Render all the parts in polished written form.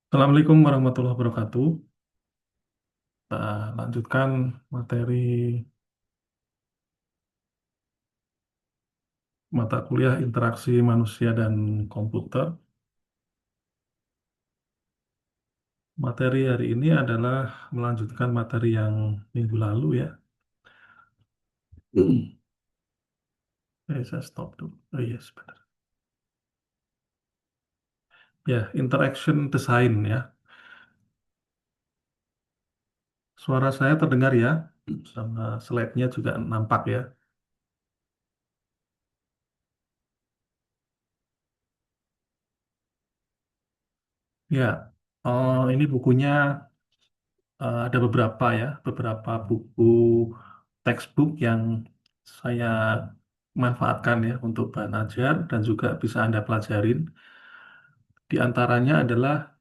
Assalamualaikum warahmatullahi wabarakatuh. Kita lanjutkan materi mata kuliah interaksi manusia dan komputer. Materi hari ini adalah melanjutkan materi yang minggu lalu ya. Saya stop dulu. Oh iya, sebentar. Ya, interaction design ya. Suara saya terdengar ya, sama slide-nya juga nampak ya. Ya, ini bukunya ada beberapa ya, beberapa buku textbook yang saya manfaatkan ya untuk bahan ajar dan juga bisa Anda pelajarin. Di antaranya adalah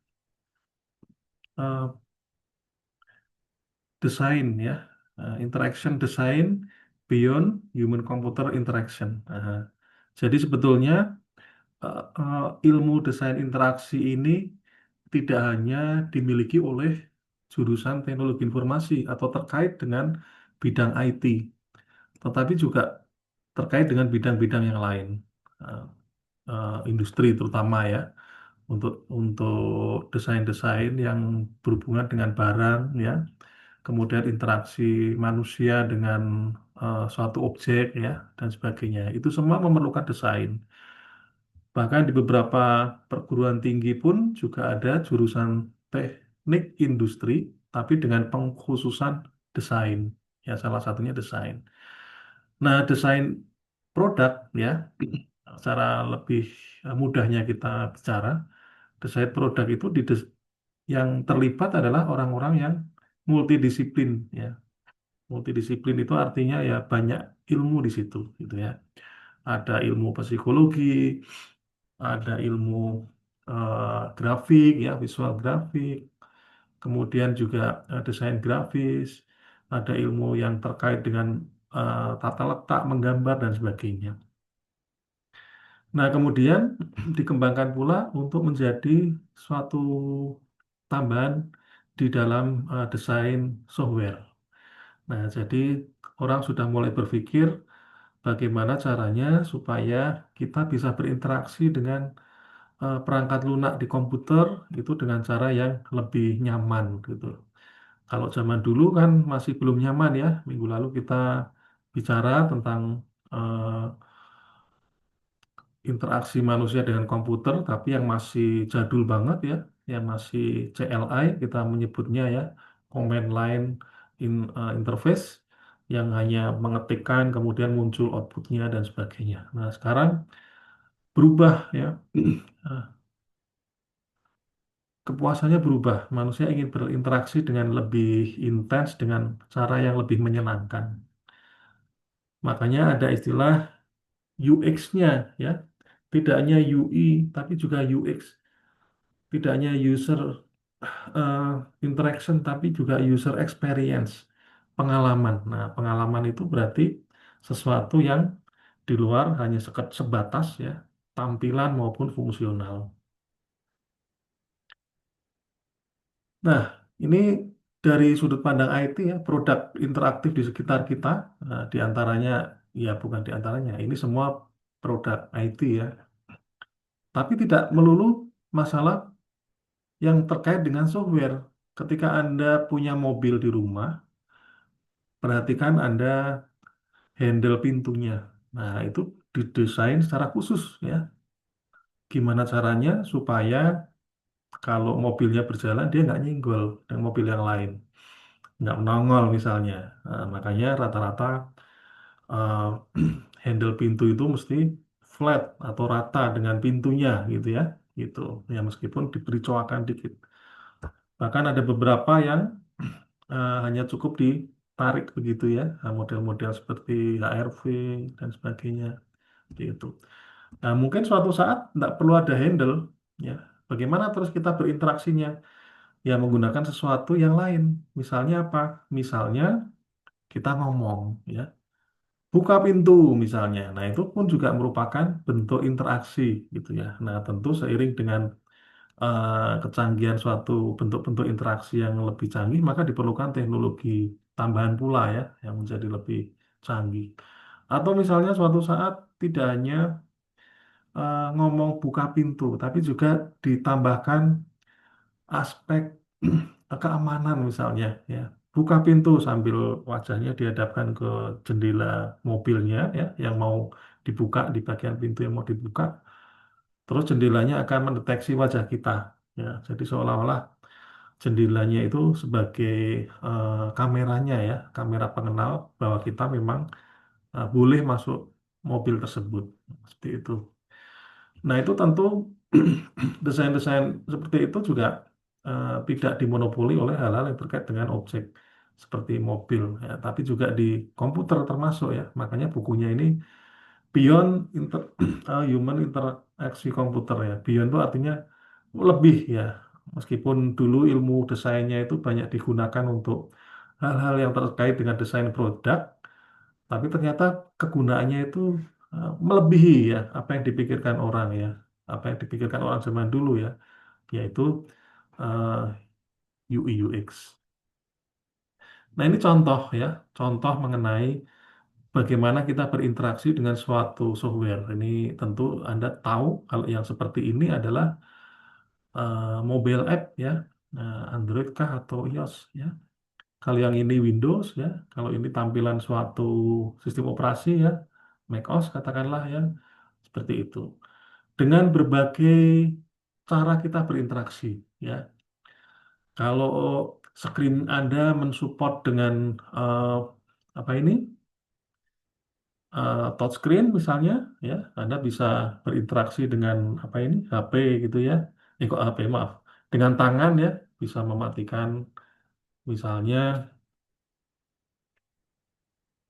eh, desain ya, interaction design beyond human computer interaction. Jadi sebetulnya ilmu desain interaksi ini tidak hanya dimiliki oleh jurusan teknologi informasi atau terkait dengan bidang IT, tetapi juga terkait dengan bidang-bidang yang lain, eh, industri terutama ya, untuk desain-desain yang berhubungan dengan barang ya, kemudian interaksi manusia dengan suatu objek ya dan sebagainya. Itu semua memerlukan desain. Bahkan di beberapa perguruan tinggi pun juga ada jurusan teknik industri, tapi dengan pengkhususan desain. Ya, salah satunya desain. Nah, desain produk ya, secara lebih mudahnya kita bicara, desain produk itu yang terlibat adalah orang-orang yang multidisiplin ya. Multidisiplin itu artinya ya banyak ilmu di situ gitu ya. Ada ilmu psikologi, ada ilmu grafik ya, visual grafik, kemudian juga desain grafis, ada ilmu yang terkait dengan tata letak, menggambar dan sebagainya. Nah, kemudian dikembangkan pula untuk menjadi suatu tambahan di dalam desain software. Nah, jadi orang sudah mulai berpikir bagaimana caranya supaya kita bisa berinteraksi dengan perangkat lunak di komputer itu dengan cara yang lebih nyaman gitu. Kalau zaman dulu kan masih belum nyaman ya. Minggu lalu kita bicara tentang eh, interaksi manusia dengan komputer, tapi yang masih jadul banget ya, yang masih CLI kita menyebutnya ya, command line interface, yang hanya mengetikkan kemudian muncul outputnya dan sebagainya. Nah sekarang berubah ya, kepuasannya berubah. Manusia ingin berinteraksi dengan lebih intens dengan cara yang lebih menyenangkan. Makanya ada istilah UX-nya ya, tidak hanya UI tapi juga UX. Tidak hanya user eh, interaction tapi juga user experience, pengalaman. Nah, pengalaman itu berarti sesuatu yang di luar hanya sebatas ya tampilan maupun fungsional. Nah, ini dari sudut pandang IT ya, produk interaktif di sekitar kita, di antaranya ya bukan di antaranya, ini semua produk IT ya. Tapi tidak melulu masalah yang terkait dengan software. Ketika Anda punya mobil di rumah, perhatikan Anda handle pintunya. Nah, itu didesain secara khusus ya. Gimana caranya supaya kalau mobilnya berjalan dia nggak nyenggol dengan mobil yang lain, nggak menongol misalnya. Nah, makanya rata-rata eh, handle pintu itu mesti flat atau rata dengan pintunya gitu ya. Gitu. Ya meskipun diberi coakan dikit. Bahkan ada beberapa yang hanya cukup ditarik begitu ya, nah, model-model seperti HRV dan sebagainya gitu. Nah, mungkin suatu saat tidak perlu ada handle ya. Bagaimana terus kita berinteraksinya? Ya menggunakan sesuatu yang lain. Misalnya apa? Misalnya kita ngomong ya. Buka pintu misalnya. Nah, itu pun juga merupakan bentuk interaksi gitu ya. Nah, tentu seiring dengan kecanggihan suatu bentuk-bentuk interaksi yang lebih canggih, maka diperlukan teknologi tambahan pula ya, yang menjadi lebih canggih. Atau misalnya suatu saat tidak hanya ngomong buka pintu, tapi juga ditambahkan aspek keamanan misalnya ya. Buka pintu sambil wajahnya dihadapkan ke jendela mobilnya ya, yang mau dibuka di bagian pintu yang mau dibuka. Terus jendelanya akan mendeteksi wajah kita. Ya, jadi seolah-olah jendelanya itu sebagai kameranya ya, kamera pengenal bahwa kita memang boleh masuk mobil tersebut. Seperti itu. Nah, itu tentu desain-desain seperti itu juga tidak dimonopoli oleh hal-hal yang terkait dengan objek seperti mobil, ya, tapi juga di komputer termasuk ya. Makanya bukunya ini Beyond Human Interaksi Komputer ya. Beyond itu artinya lebih ya. Meskipun dulu ilmu desainnya itu banyak digunakan untuk hal-hal yang terkait dengan desain produk, tapi ternyata kegunaannya itu melebihi ya apa yang dipikirkan orang ya, apa yang dipikirkan orang zaman dulu ya, yaitu eh, UI UX. Nah ini contoh ya, contoh mengenai bagaimana kita berinteraksi dengan suatu software. Ini tentu Anda tahu kalau yang seperti ini adalah mobile app ya, Android kah atau iOS ya. Kalau yang ini Windows ya, kalau ini tampilan suatu sistem operasi ya, macOS katakanlah ya, seperti itu. Dengan berbagai cara kita berinteraksi ya. Kalau screen Anda mensupport dengan eh, apa ini touchscreen misalnya ya, Anda bisa berinteraksi dengan apa ini HP gitu ya. Kok HP maaf, dengan tangan ya bisa mematikan misalnya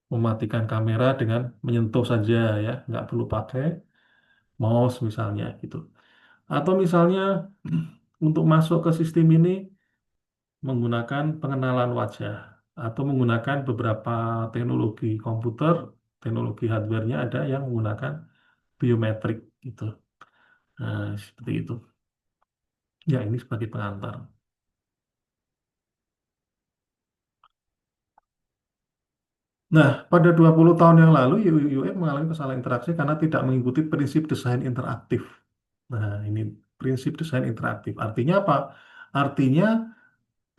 mematikan kamera dengan menyentuh saja ya, nggak perlu pakai mouse misalnya gitu. Atau misalnya untuk masuk ke sistem ini menggunakan pengenalan wajah atau menggunakan beberapa teknologi komputer, teknologi hardware-nya ada yang menggunakan biometrik gitu. Nah, seperti itu. Ya, ini sebagai pengantar. Nah, pada 20 tahun yang lalu UX mengalami kesalahan interaksi karena tidak mengikuti prinsip desain interaktif. Nah, ini prinsip desain interaktif. Artinya apa? Artinya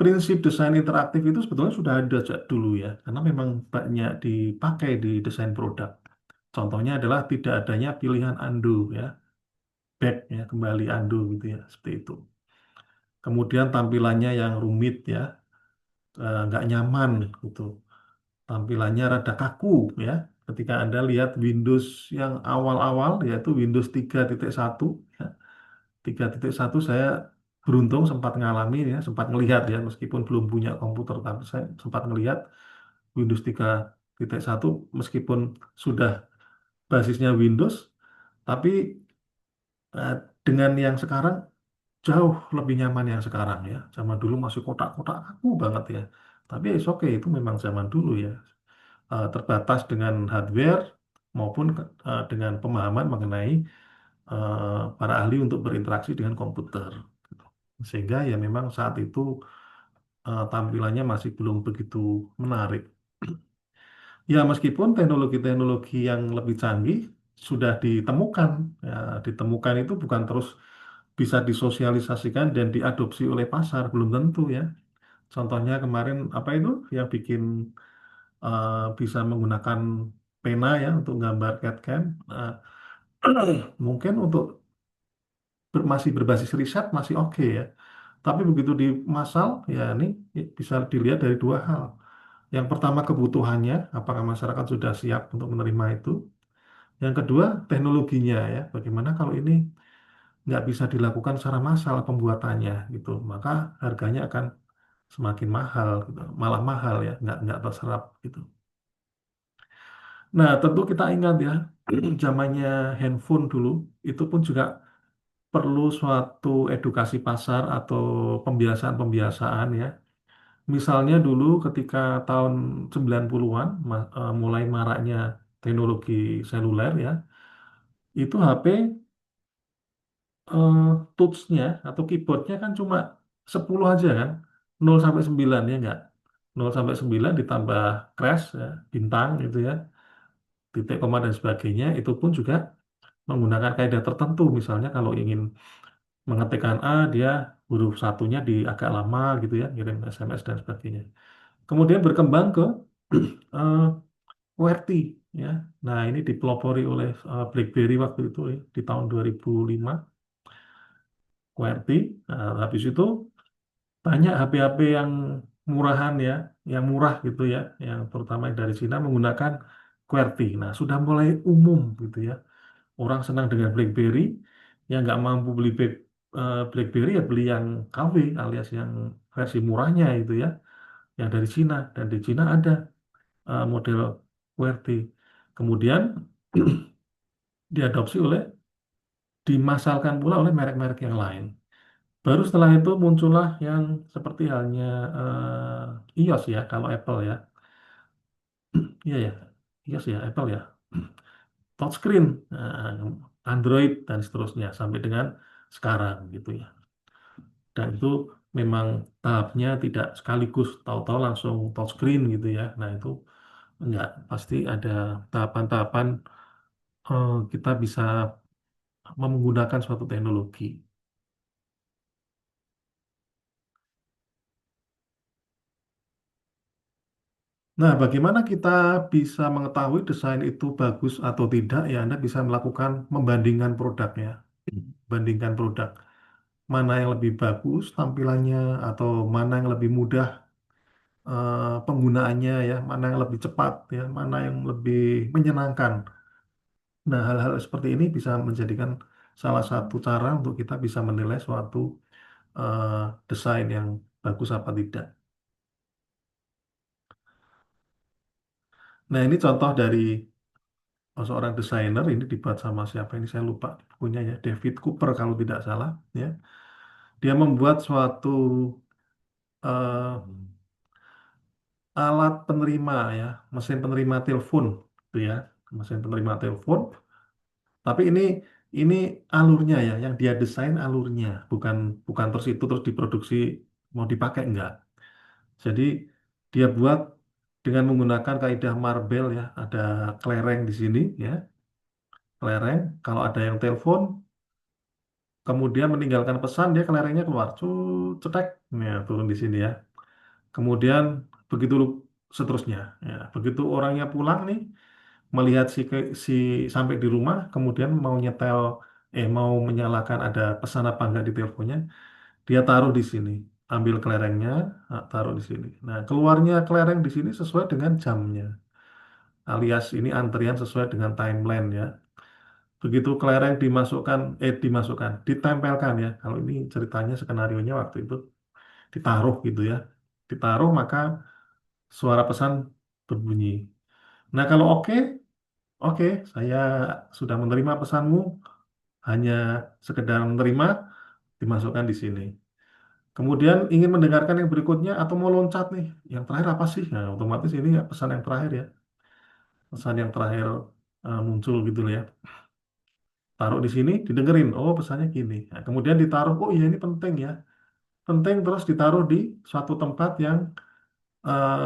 prinsip desain interaktif itu sebetulnya sudah ada sejak dulu ya, karena memang banyak dipakai di desain produk. Contohnya adalah tidak adanya pilihan undo ya, back ya, kembali undo gitu ya, seperti itu. Kemudian tampilannya yang rumit ya, nggak nyaman gitu. Tampilannya rada kaku ya. Ketika Anda lihat Windows yang awal-awal yaitu Windows 3.1 ya. 3.1 saya beruntung sempat ngalami ya, sempat melihat ya meskipun belum punya komputer tapi saya sempat melihat Windows 3.1 meskipun sudah basisnya Windows tapi eh, dengan yang sekarang jauh lebih nyaman yang sekarang ya. Zaman dulu masih kotak-kotak kaku banget ya. Tapi it's okay, itu memang zaman dulu ya. Terbatas dengan hardware maupun dengan pemahaman mengenai para ahli untuk berinteraksi dengan komputer. Sehingga ya memang saat itu tampilannya masih belum begitu menarik. Ya meskipun teknologi-teknologi yang lebih canggih sudah ditemukan, ya, ditemukan itu bukan terus bisa disosialisasikan dan diadopsi oleh pasar, belum tentu ya. Contohnya kemarin apa itu yang bikin bisa menggunakan pena ya untuk gambar CAD-CAM. Mungkin untuk masih berbasis riset masih oke ya. Tapi begitu di massal ya ini bisa dilihat dari dua hal. Yang pertama kebutuhannya, apakah masyarakat sudah siap untuk menerima itu? Yang kedua teknologinya ya, bagaimana kalau ini nggak bisa dilakukan secara massal pembuatannya gitu, maka harganya akan semakin mahal gitu, malah mahal ya, nggak terserap gitu. Nah tentu kita ingat ya, zamannya handphone dulu itu pun juga perlu suatu edukasi pasar atau pembiasaan-pembiasaan ya. Misalnya dulu ketika tahun 90-an mulai maraknya teknologi seluler ya, itu HP eh, tools-nya atau keyboardnya kan cuma 10 aja kan, 0 sampai 9 ya enggak. 0 sampai 9 ditambah crash ya, bintang gitu ya, titik koma dan sebagainya itu pun juga menggunakan kaidah tertentu. Misalnya kalau ingin mengetikkan A, dia huruf satunya di agak lama gitu ya, ngirim SMS dan sebagainya. Kemudian berkembang ke eh, QWERTY ya. Nah, ini dipelopori oleh BlackBerry waktu itu ya, di tahun 2005 QWERTY. Nah, habis itu banyak HP-HP yang murahan ya, yang murah gitu ya, yang terutama yang dari Cina menggunakan QWERTY. Nah, sudah mulai umum gitu ya. Orang senang dengan BlackBerry, yang nggak mampu beli BlackBerry ya beli yang KW alias yang versi murahnya itu ya, yang dari Cina. Dan di Cina ada model QWERTY. Kemudian diadopsi oleh, dimasalkan pula oleh merek-merek yang lain. Baru setelah itu muncullah yang seperti halnya iOS ya, kalau Apple ya. Iya ya, iOS ya, Apple ya. Touchscreen, Android dan seterusnya sampai dengan sekarang gitu ya. Dan itu memang tahapnya tidak sekaligus tahu-tahu langsung touchscreen gitu ya. Nah itu enggak, pasti ada tahapan-tahapan kita bisa menggunakan suatu teknologi. Nah, bagaimana kita bisa mengetahui desain itu bagus atau tidak? Ya, Anda bisa melakukan membandingkan produknya. Bandingkan produk. Mana yang lebih bagus tampilannya, atau mana yang lebih mudah penggunaannya ya, mana yang lebih cepat ya, mana yang lebih menyenangkan. Nah, hal-hal seperti ini bisa menjadikan salah satu cara untuk kita bisa menilai suatu eh, desain yang bagus apa tidak. Nah, ini contoh dari seorang desainer, ini dibuat sama siapa ini saya lupa punya ya, David Cooper kalau tidak salah ya. Dia membuat suatu eh, alat penerima ya, mesin penerima telepon gitu ya, mesin penerima telepon. Tapi ini alurnya ya, yang dia desain alurnya, bukan bukan terus itu terus diproduksi mau dipakai enggak. Jadi dia buat dengan menggunakan kaidah Marble ya, ada kelereng di sini ya, kelereng. Kalau ada yang telepon kemudian meninggalkan pesan, dia kelerengnya keluar, cetek, ya, turun di sini ya. Kemudian begitu seterusnya, ya. Begitu orangnya pulang nih, melihat si sampai di rumah, kemudian mau nyetel, mau menyalakan ada pesan apa enggak di teleponnya, dia taruh di sini, ambil kelerengnya, taruh di sini. Nah, keluarnya kelereng di sini sesuai dengan jamnya, alias ini antrian sesuai dengan timeline ya. Begitu kelereng dimasukkan, ditempelkan ya. Kalau ini ceritanya skenarionya waktu itu ditaruh gitu ya. Ditaruh maka suara pesan berbunyi. Nah, kalau oke, oke, saya sudah menerima pesanmu, hanya sekedar menerima, dimasukkan di sini. Kemudian ingin mendengarkan yang berikutnya atau mau loncat nih, yang terakhir apa sih? Nah, otomatis ini ya pesan yang terakhir ya, pesan yang terakhir muncul gitu loh ya. Taruh di sini, didengerin, oh pesannya gini. Nah, kemudian ditaruh, oh iya ini penting ya, penting, terus ditaruh di suatu tempat yang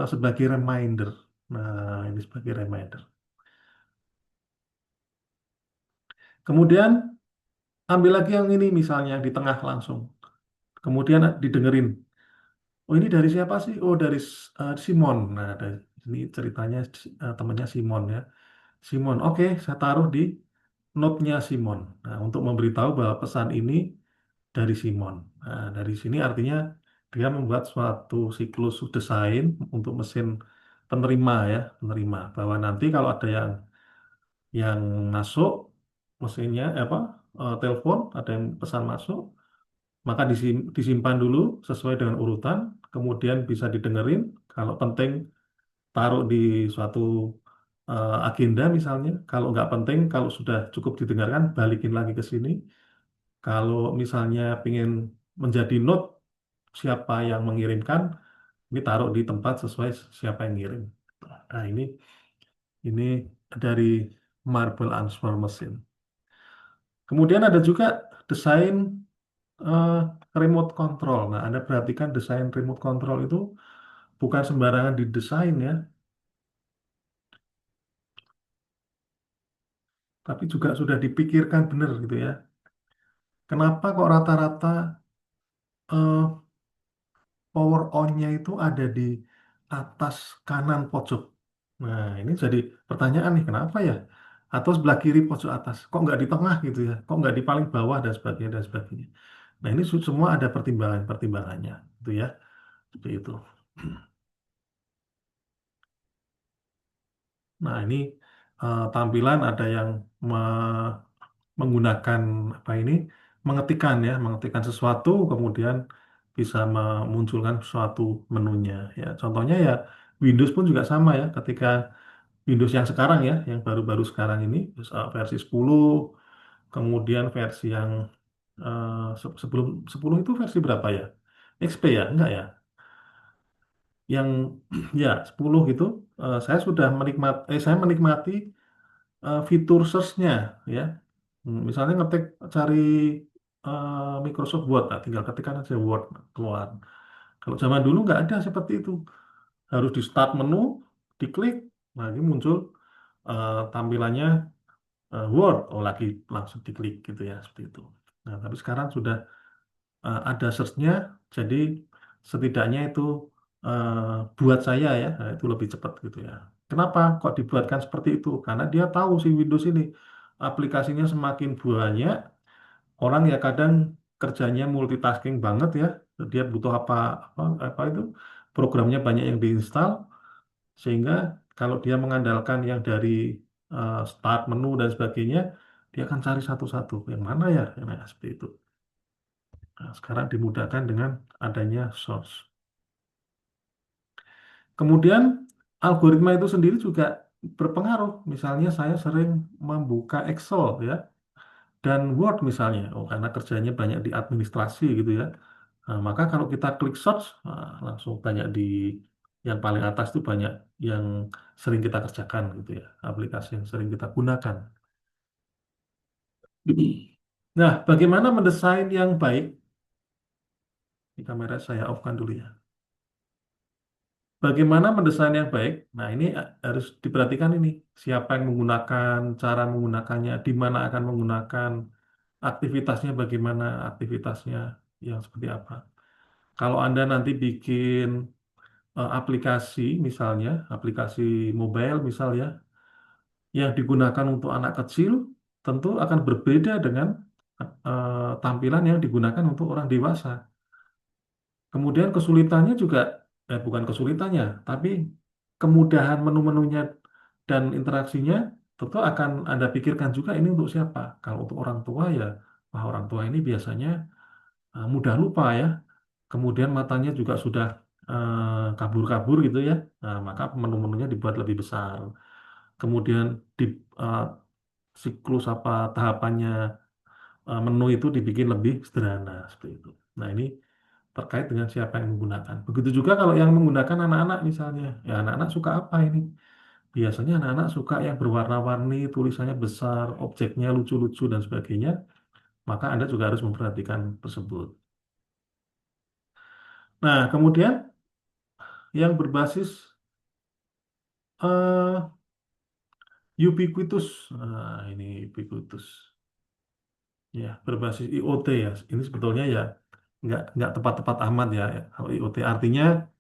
sebagai reminder. Nah, ini sebagai reminder. Kemudian ambil lagi yang ini misalnya yang di tengah langsung. Kemudian didengerin. Oh ini dari siapa sih? Oh dari Simon. Nah, dari ini ceritanya temannya Simon ya. Simon, oke, saya taruh di note-nya Simon. Nah, untuk memberitahu bahwa pesan ini dari Simon. Nah, dari sini artinya dia membuat suatu siklus desain untuk mesin penerima ya, penerima. Bahwa nanti kalau ada yang masuk mesinnya telepon, ada yang pesan masuk, maka disimpan dulu sesuai dengan urutan, kemudian bisa didengerin. Kalau penting taruh di suatu agenda misalnya. Kalau nggak penting, kalau sudah cukup didengarkan, balikin lagi ke sini. Kalau misalnya ingin menjadi note siapa yang mengirimkan, ini taruh di tempat sesuai siapa yang ngirim. Nah, ini dari Marble Answer Machine. Kemudian ada juga desain eh, remote control. Nah, Anda perhatikan desain remote control itu bukan sembarangan didesain ya, tapi juga sudah dipikirkan benar gitu ya. Kenapa kok rata-rata eh, power on-nya itu ada di atas kanan pojok? Nah, ini jadi pertanyaan nih, kenapa ya? Atau sebelah kiri pojok atas, kok nggak di tengah gitu ya? Kok nggak di paling bawah dan sebagainya dan sebagainya. Nah, ini semua ada pertimbangan-pertimbangannya, gitu ya. Seperti itu. Nah, ini tampilan ada yang menggunakan apa ini, mengetikkan sesuatu, kemudian bisa memunculkan suatu menunya. Ya, contohnya ya Windows pun juga sama ya. Ketika Windows yang sekarang ya, yang baru-baru sekarang ini, versi 10, kemudian versi yang sebelum 10 itu versi berapa ya? XP ya? Enggak ya? Yang ya 10 itu saya menikmati fitur search-nya ya. Misalnya ngetik cari Microsoft Word, nah, tinggal ketikkan aja Word keluar. Kalau zaman dulu nggak ada seperti itu. Harus di start menu, diklik, nah ini muncul tampilannya Word, oh lagi langsung diklik gitu ya, seperti itu. Nah, tapi sekarang sudah ada search-nya, jadi setidaknya itu buat saya ya, nah, itu lebih cepat gitu ya. Kenapa kok dibuatkan seperti itu? Karena dia tahu si Windows ini aplikasinya semakin banyak, orang ya kadang kerjanya multitasking banget ya, dia butuh apa itu programnya banyak yang diinstal, sehingga kalau dia mengandalkan yang dari start menu dan sebagainya, dia akan cari satu-satu yang mana ya, nah, seperti itu. Nah, sekarang dimudahkan dengan adanya source. Kemudian algoritma itu sendiri juga berpengaruh. Misalnya saya sering membuka Excel ya dan Word misalnya, oh karena kerjanya banyak di administrasi gitu ya. Nah, maka kalau kita klik search, langsung banyak di yang paling atas itu banyak yang sering kita kerjakan gitu ya, aplikasi yang sering kita gunakan. Nah, bagaimana mendesain yang baik? Di kamera saya off-kan dulu ya. Bagaimana mendesain yang baik? Nah, ini harus diperhatikan ini. Siapa yang menggunakan, cara menggunakannya, di mana akan menggunakan, aktivitasnya bagaimana, aktivitasnya yang seperti apa. Kalau Anda nanti bikin aplikasi, misalnya, aplikasi mobile misalnya, yang digunakan untuk anak kecil, tentu akan berbeda dengan tampilan yang digunakan untuk orang dewasa. Kemudian kesulitannya juga, bukan kesulitannya, tapi kemudahan menu-menunya dan interaksinya tentu akan Anda pikirkan juga ini untuk siapa. Kalau untuk orang tua ya, wah orang tua ini biasanya mudah lupa ya. Kemudian matanya juga sudah kabur-kabur gitu ya. Nah, maka menu-menunya dibuat lebih besar. Kemudian di eh, siklus apa tahapannya menu itu dibikin lebih sederhana seperti itu. Nah, ini terkait dengan siapa yang menggunakan. Begitu juga kalau yang menggunakan anak-anak misalnya. Ya anak-anak suka apa ini? Biasanya anak-anak suka yang berwarna-warni, tulisannya besar, objeknya lucu-lucu dan sebagainya. Maka Anda juga harus memperhatikan tersebut. Nah, kemudian yang berbasis eh, ubiquitous. Nah, ini ubiquitous. Ya, berbasis IoT ya. Ini sebetulnya ya nggak tepat-tepat amat ya. Kalau IoT artinya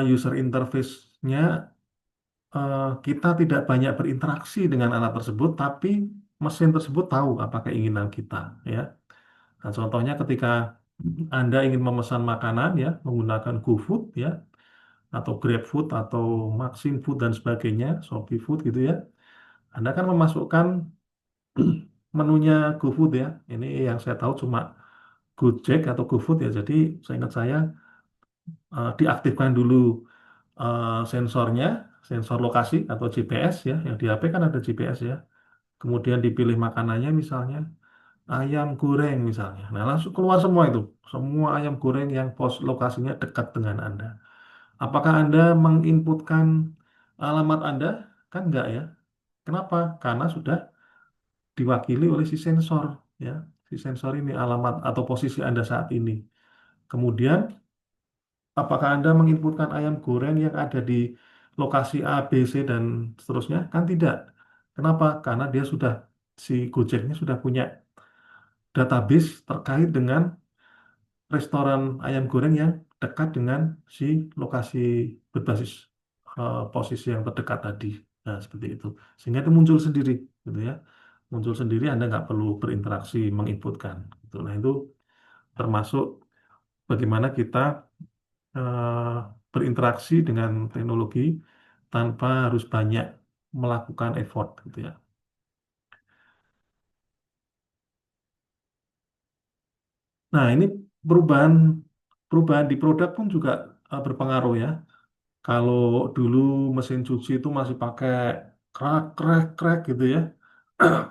user interface-nya kita tidak banyak berinteraksi dengan alat tersebut, tapi mesin tersebut tahu apa keinginan kita, ya. Nah, contohnya ketika Anda ingin memesan makanan, ya, menggunakan GoFood, ya, atau GrabFood, atau Maxim Food dan sebagainya, Shopee Food gitu ya. Anda kan memasukkan menunya GoFood ya. Ini yang saya tahu cuma Gojek atau GoFood ya. Jadi, seingat saya diaktifkan dulu sensornya, sensor lokasi atau GPS ya. Yang di HP kan ada GPS ya. Kemudian dipilih makanannya misalnya ayam goreng misalnya. Nah, langsung keluar semua itu. Semua ayam goreng yang pos lokasinya dekat dengan Anda. Apakah Anda menginputkan alamat Anda? Kan enggak ya. Kenapa? Karena sudah diwakili oleh si sensor ya. Si sensor ini alamat atau posisi Anda saat ini. Kemudian, apakah Anda menginputkan ayam goreng yang ada di lokasi A, B, C, dan seterusnya? Kan tidak. Kenapa? Karena dia sudah, si Gojeknya sudah punya database terkait dengan restoran ayam goreng yang dekat dengan si lokasi berbasis posisi yang terdekat tadi. Nah, seperti itu. Sehingga itu muncul sendiri, gitu ya. Muncul sendiri, Anda nggak perlu berinteraksi menginputkan. Gitu. Nah, itu termasuk bagaimana kita eh, berinteraksi dengan teknologi tanpa harus banyak melakukan effort, gitu ya. Nah, ini perubahan perubahan di produk pun juga berpengaruh ya. Kalau dulu mesin cuci itu masih pakai krek krek krek gitu ya.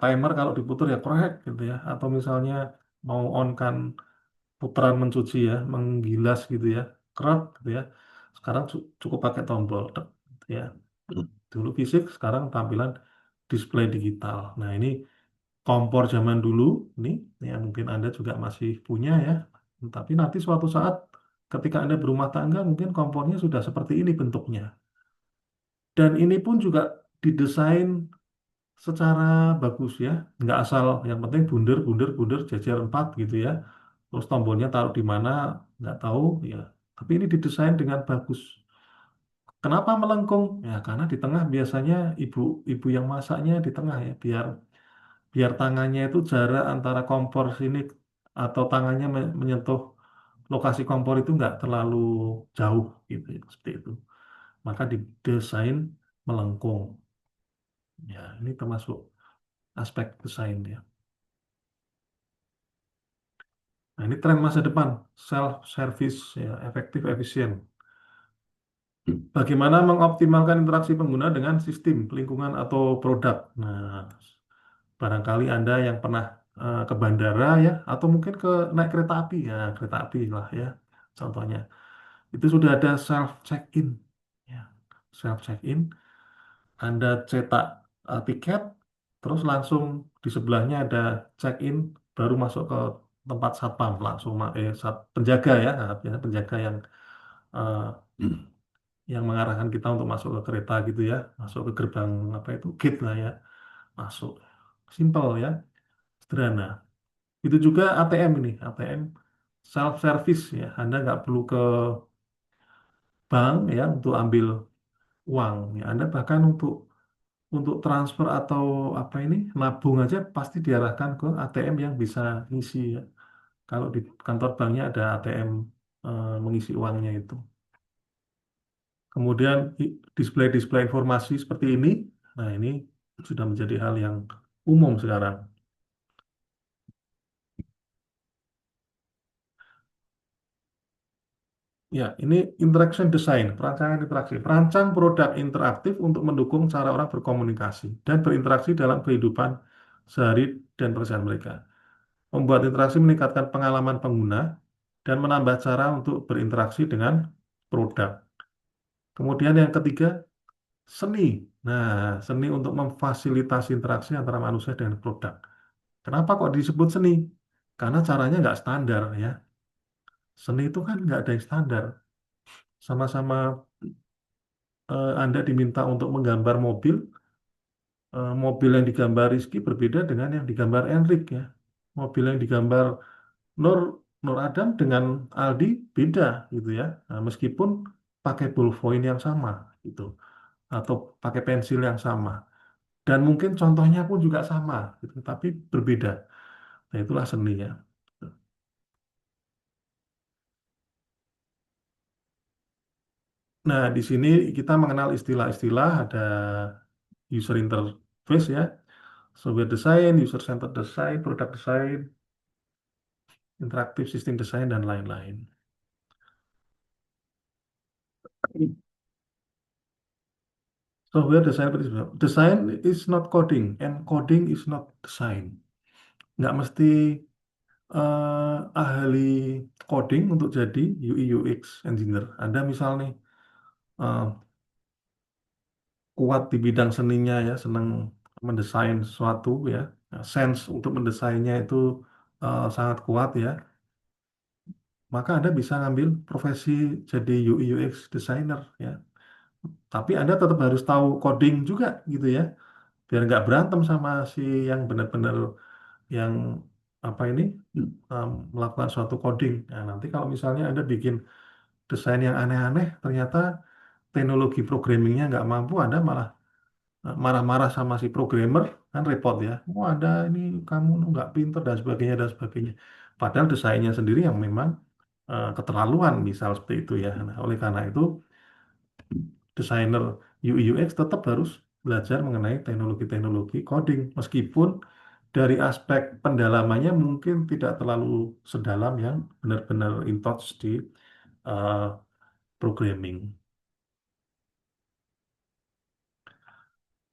Timer kalau diputar ya krek gitu ya. Atau misalnya mau on kan putaran mencuci ya, menggilas gitu ya, krek gitu ya. Sekarang cukup pakai tombol tek, gitu ya. Dulu fisik, sekarang tampilan display digital. Nah, ini kompor zaman dulu nih yang mungkin Anda juga masih punya ya. Tapi nanti suatu saat ketika Anda berumah tangga mungkin kompornya sudah seperti ini bentuknya. Dan ini pun juga didesain secara bagus ya. Nggak asal yang penting bunder, bunder, bunder, jejer 4 gitu ya. Terus tombolnya taruh di mana, nggak tahu ya. Tapi ini didesain dengan bagus. Kenapa melengkung? Ya karena di tengah biasanya ibu-ibu yang masaknya di tengah ya, biar biar tangannya itu jarak antara kompor sini atau tangannya menyentuh lokasi kompor itu nggak terlalu jauh gitu ya, seperti itu. Maka didesain melengkung. Ya, ini termasuk aspek desain ya. Nah, ini tren masa depan, self service ya, efektif efisien. Bagaimana mengoptimalkan interaksi pengguna dengan sistem, lingkungan atau produk. Nah, barangkali Anda yang pernah ke bandara ya, atau mungkin ke naik kereta api ya, kereta api lah ya, contohnya. Itu sudah ada self check-in. Ya, self check-in. Anda cetak tiket, terus langsung di sebelahnya ada check-in, baru masuk ke tempat satpam langsung penjaga ya, nah, biasanya penjaga eh, yang mengarahkan kita untuk masuk ke kereta gitu ya, masuk ke gerbang apa itu gate lah ya, masuk. Simple ya, sederhana. Itu juga ATM ini, ATM self service ya, Anda nggak perlu ke bank ya untuk ambil uang. Ya, Anda bahkan untuk transfer atau apa ini nabung aja pasti diarahkan ke ATM yang bisa ngisi ya. Kalau di kantor banknya ada ATM mengisi uangnya itu. Kemudian display-display informasi seperti ini. Nah, ini sudah menjadi hal yang umum sekarang. Ya, ini interaction design, perancangan interaksi. Perancang produk interaktif untuk mendukung cara orang berkomunikasi dan berinteraksi dalam kehidupan sehari dan pekerjaan mereka. Membuat interaksi meningkatkan pengalaman pengguna dan menambah cara untuk berinteraksi dengan produk. Kemudian yang ketiga, seni. Nah, seni untuk memfasilitasi interaksi antara manusia dengan produk. Kenapa kok disebut seni? Karena caranya nggak standar ya. Seni itu kan nggak ada yang standar. Sama-sama Anda diminta untuk menggambar mobil, mobil yang digambar Rizky berbeda dengan yang digambar Enrik ya. Mobil yang digambar Nur Nur Adam dengan Aldi beda gitu ya. Nah, meskipun pakai ballpoint yang sama gitu atau pakai pensil yang sama dan mungkin contohnya pun juga sama gitu, tapi berbeda. Nah, itulah seni ya. Nah, di sini kita mengenal istilah-istilah ada user interface ya, software design, user centered design, product design, interactive system design dan lain-lain. Software design design is not coding and coding is not design. Nggak mesti ahli coding untuk jadi UI UX engineer. Anda misal nih eh, kuat di bidang seninya ya, senang mendesain sesuatu ya, sense untuk mendesainnya itu sangat kuat ya, maka Anda bisa ngambil profesi jadi UI UX designer ya. Tapi Anda tetap harus tahu coding juga gitu ya, biar nggak berantem sama si yang benar-benar yang apa ini melakukan suatu coding. Nah, nanti kalau misalnya Anda bikin desain yang aneh-aneh, ternyata teknologi programmingnya nggak mampu, Anda malah marah-marah sama si programmer, kan repot ya. Oh, Anda ini kamu nggak pinter dan sebagainya dan sebagainya. Padahal desainnya sendiri yang memang keterlaluan, misal seperti itu ya. Nah, oleh karena itu, desainer UI UX tetap harus belajar mengenai teknologi-teknologi coding, meskipun dari aspek pendalamannya mungkin tidak terlalu sedalam yang benar-benar in touch di uh, programming.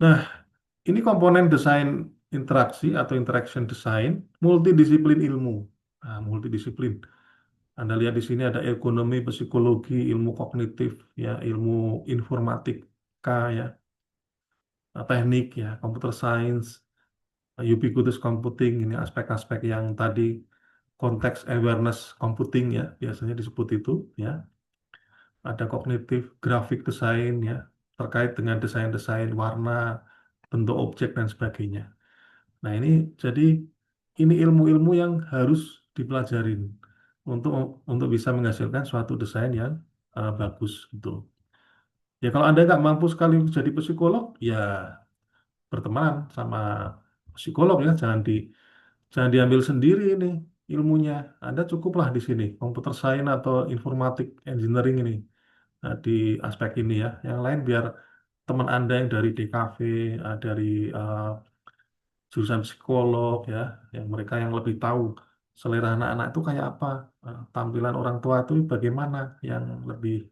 Nah, ini komponen desain interaksi atau interaction design multidisiplin ilmu. Nah, multidisiplin. Anda lihat di sini ada ekonomi, psikologi, ilmu kognitif, ya, ilmu informatika, ya, teknik, ya, computer science, ubiquitous computing. Ini aspek-aspek yang tadi konteks awareness computing ya, biasanya disebut itu, ya. Ada kognitif, grafik desain, ya, terkait dengan desain-desain warna, bentuk objek dan sebagainya. Nah, ini jadi ini ilmu-ilmu yang harus dipelajarin untuk untuk bisa menghasilkan suatu desain yang bagus gitu. Ya kalau Anda nggak mampu sekali jadi psikolog, ya berteman sama psikolog ya, jangan diambil sendiri ini ilmunya. Anda cukuplah di sini komputer science atau informatik engineering ini. Nah, di aspek ini ya, yang lain biar teman Anda yang dari DKV, dari eh, jurusan psikolog ya, yang mereka yang lebih tahu selera anak-anak itu kayak apa, tampilan orang tua itu bagaimana, yang lebih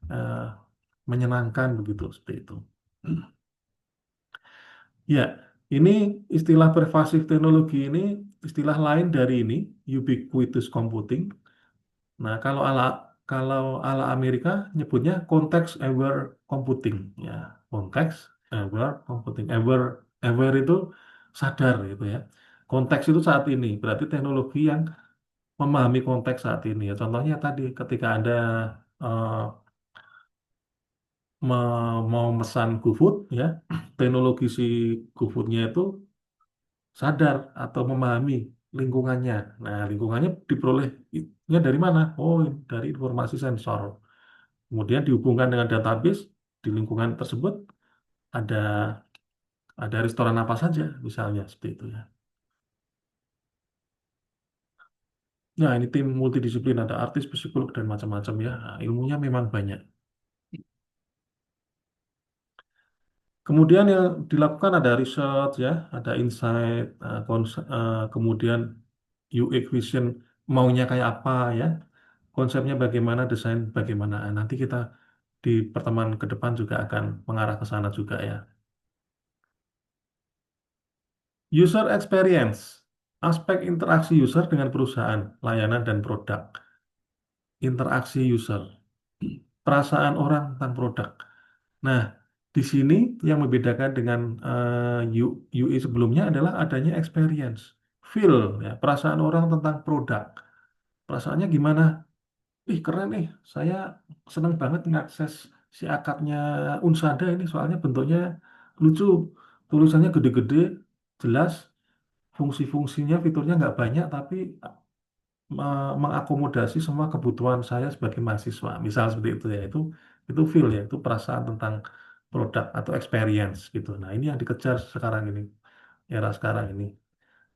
eh, menyenangkan begitu seperti itu. Ya, ini istilah pervasive teknologi ini istilah lain dari ini ubiquitous computing. Nah, kalau ala Amerika nyebutnya context aware computing ya, context aware computing. Aware itu sadar gitu ya. Konteks itu saat ini, berarti teknologi yang memahami konteks saat ini ya. Contohnya tadi ketika Anda eh, mau mesan GoFood ya, teknologi si GoFoodnya itu sadar atau memahami lingkungannya. Nah, lingkungannya diperolehnya dari mana? Oh, dari informasi sensor. Kemudian dihubungkan dengan database di lingkungan tersebut ada ada restoran apa saja misalnya seperti itu ya. Nah, ini tim multidisiplin, ada artis, psikolog dan macam-macam ya. Nah, ilmunya memang banyak. Kemudian yang dilakukan ada research ya, ada insight, kemudian UX vision maunya kayak apa ya, konsepnya bagaimana, desain bagaimana. Nah, nanti kita di pertemuan ke depan juga akan mengarah ke sana juga ya. User experience, aspek interaksi user dengan perusahaan, layanan dan produk. Interaksi user, perasaan orang tentang produk. Nah, di sini yang membedakan dengan UI sebelumnya adalah adanya experience, feel, ya, perasaan orang tentang produk. Perasaannya gimana? Ih, keren nih, saya senang banget mengakses si akadnya Unsada ini, soalnya bentuknya lucu, tulisannya gede-gede, jelas, fungsi-fungsinya, fiturnya nggak banyak, tapi mengakomodasi semua kebutuhan saya sebagai mahasiswa. Misal seperti itu ya, itu feel ya, itu perasaan tentang produk atau experience gitu. Nah, ini yang dikejar sekarang ini, era sekarang ini.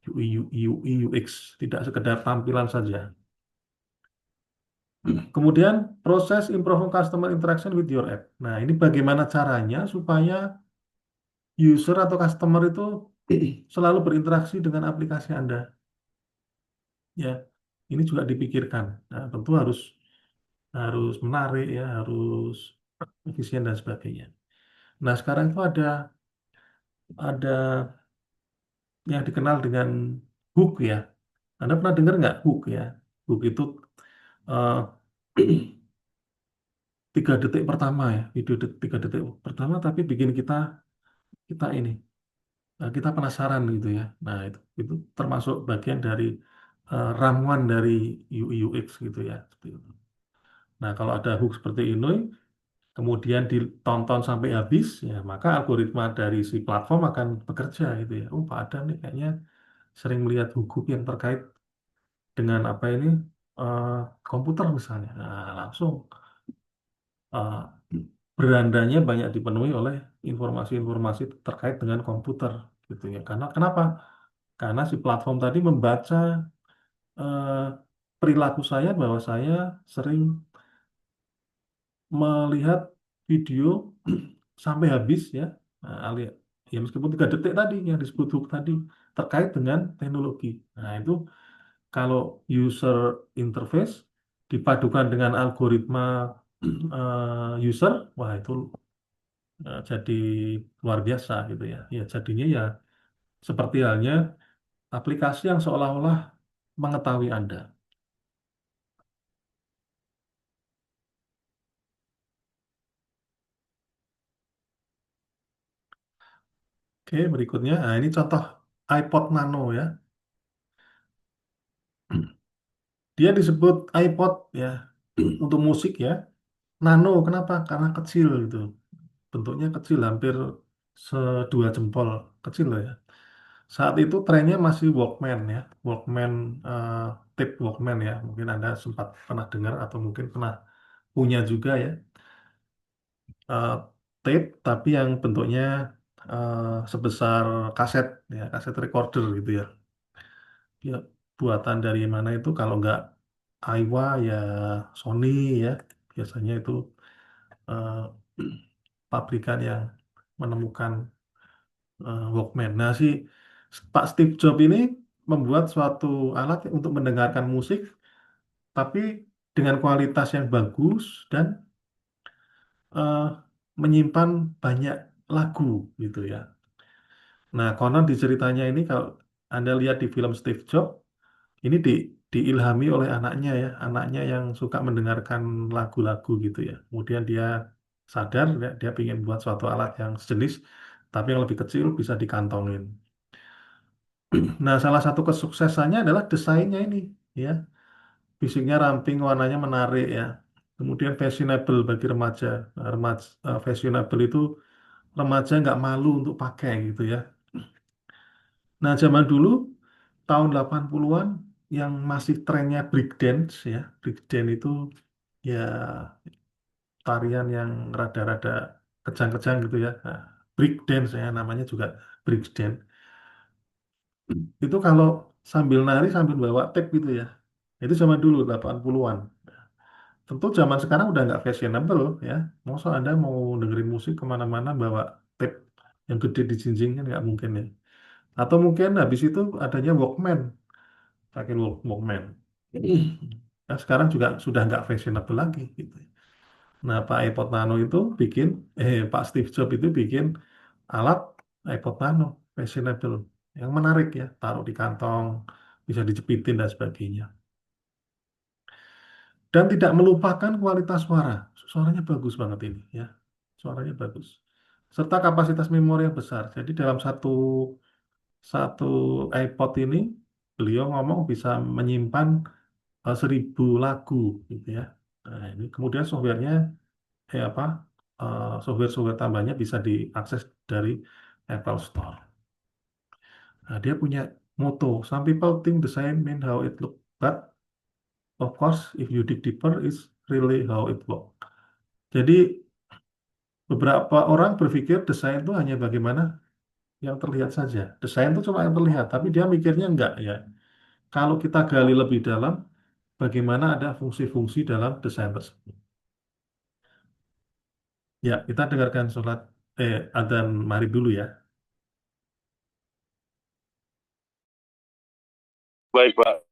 UI, UX, tidak sekedar tampilan saja. Kemudian proses improving customer interaction with your app. Nah, ini bagaimana caranya supaya user atau customer itu selalu berinteraksi dengan aplikasi Anda. Ya, ini juga dipikirkan. Nah, tentu harus harus menarik ya, harus efisien dan sebagainya. Nah, sekarang itu ada yang dikenal dengan hook ya. Anda pernah dengar nggak hook ya? Hook itu eh, 3 detik pertama ya, video 3 detik pertama, tapi bikin kita kita ini kita penasaran gitu ya. Nah, itu termasuk bagian dari ramuan dari UI UX gitu ya. Seperti itu. Nah, kalau ada hook seperti ini, kemudian ditonton sampai habis, ya maka algoritma dari si platform akan bekerja gitu ya. Oh, Pak Adam nih kayaknya sering melihat hook-hook yang terkait dengan apa ini eh, komputer misalnya. Nah, langsung eh, berandanya banyak dipenuhi oleh informasi-informasi terkait dengan komputer gitu ya. Karena kenapa? Karena si platform tadi membaca eh, perilaku saya bahwa saya sering melihat video sampai habis ya. Nah, ya meskipun 3 detik tadi yang disebut hook tadi terkait dengan teknologi. Nah, itu kalau user interface dipadukan dengan algoritma user, wah itu jadi luar biasa gitu ya. Ya jadinya ya seperti halnya aplikasi yang seolah-olah mengetahui Anda. Oke, berikutnya, nah ini contoh iPod Nano ya. Dia disebut iPod ya untuk musik ya. Nano, kenapa? Karena kecil gitu. Bentuknya kecil, hampir sedua jempol. Kecil loh ya. Saat itu trennya masih Walkman ya. Walkman, eh, tape Walkman ya. Mungkin Anda sempat pernah dengar atau mungkin pernah punya juga ya. Eh, tape, tapi yang bentuknya sebesar kaset ya, kaset recorder gitu ya. Ya, buatan dari mana itu kalau nggak Aiwa ya Sony ya. Biasanya itu eh, pabrikan yang menemukan Walkman. Nah, si Pak Steve Jobs ini membuat suatu alat untuk mendengarkan musik, tapi dengan kualitas yang bagus dan eh, menyimpan banyak lagu gitu ya. Nah, konon di ceritanya ini kalau Anda lihat di film Steve Jobs, ini diilhami oleh anaknya ya, anaknya yang suka mendengarkan lagu-lagu gitu ya. Kemudian dia sadar dia ingin buat suatu alat yang sejenis, tapi yang lebih kecil bisa dikantongin. Nah, salah satu kesuksesannya adalah desainnya ini, ya. Fisiknya ramping, warnanya menarik, ya. Kemudian fashionable bagi remaja. Nah, fashionable itu remaja nggak malu untuk pakai gitu ya. Nah, zaman dulu tahun 80-an yang masih trennya breakdance ya. Breakdance itu ya tarian yang rada-rada kejang-kejang gitu ya. Nah, breakdance ya namanya juga breakdance. Itu kalau sambil nari sambil bawa tape gitu ya. Itu zaman dulu 80-an. Tentu zaman sekarang udah nggak fashionable ya. Masa Anda mau dengerin musik kemana-mana bawa tape yang gede di jinjing kan nggak mungkin ya. Atau mungkin habis itu adanya Walkman, pakai Walkman. Nah, sekarang juga sudah nggak fashionable lagi gitu. Nah, Pak iPod Nano itu Pak Steve Jobs itu bikin alat iPod Nano fashionable yang menarik ya, taruh di kantong, bisa dijepitin dan sebagainya. Dan tidak melupakan kualitas suara. Suaranya bagus banget ini ya. Suaranya bagus. Serta kapasitas memori yang besar. Jadi dalam satu satu iPod ini beliau ngomong bisa menyimpan 1.000 lagu gitu ya. Nah, ini kemudian software-software tambahnya bisa diakses dari Apple Store. Nah, dia punya moto, some people think design mean how it look, but of course if you dig deeper it's really how it work. Jadi beberapa orang berpikir desain itu hanya bagaimana yang terlihat saja. Desain itu cuma yang terlihat, tapi dia mikirnya enggak ya. Kalau kita gali lebih dalam, bagaimana ada fungsi-fungsi dalam desain tersebut. Ya, kita dengarkan adzan maghrib dulu ya. Baik, Pak.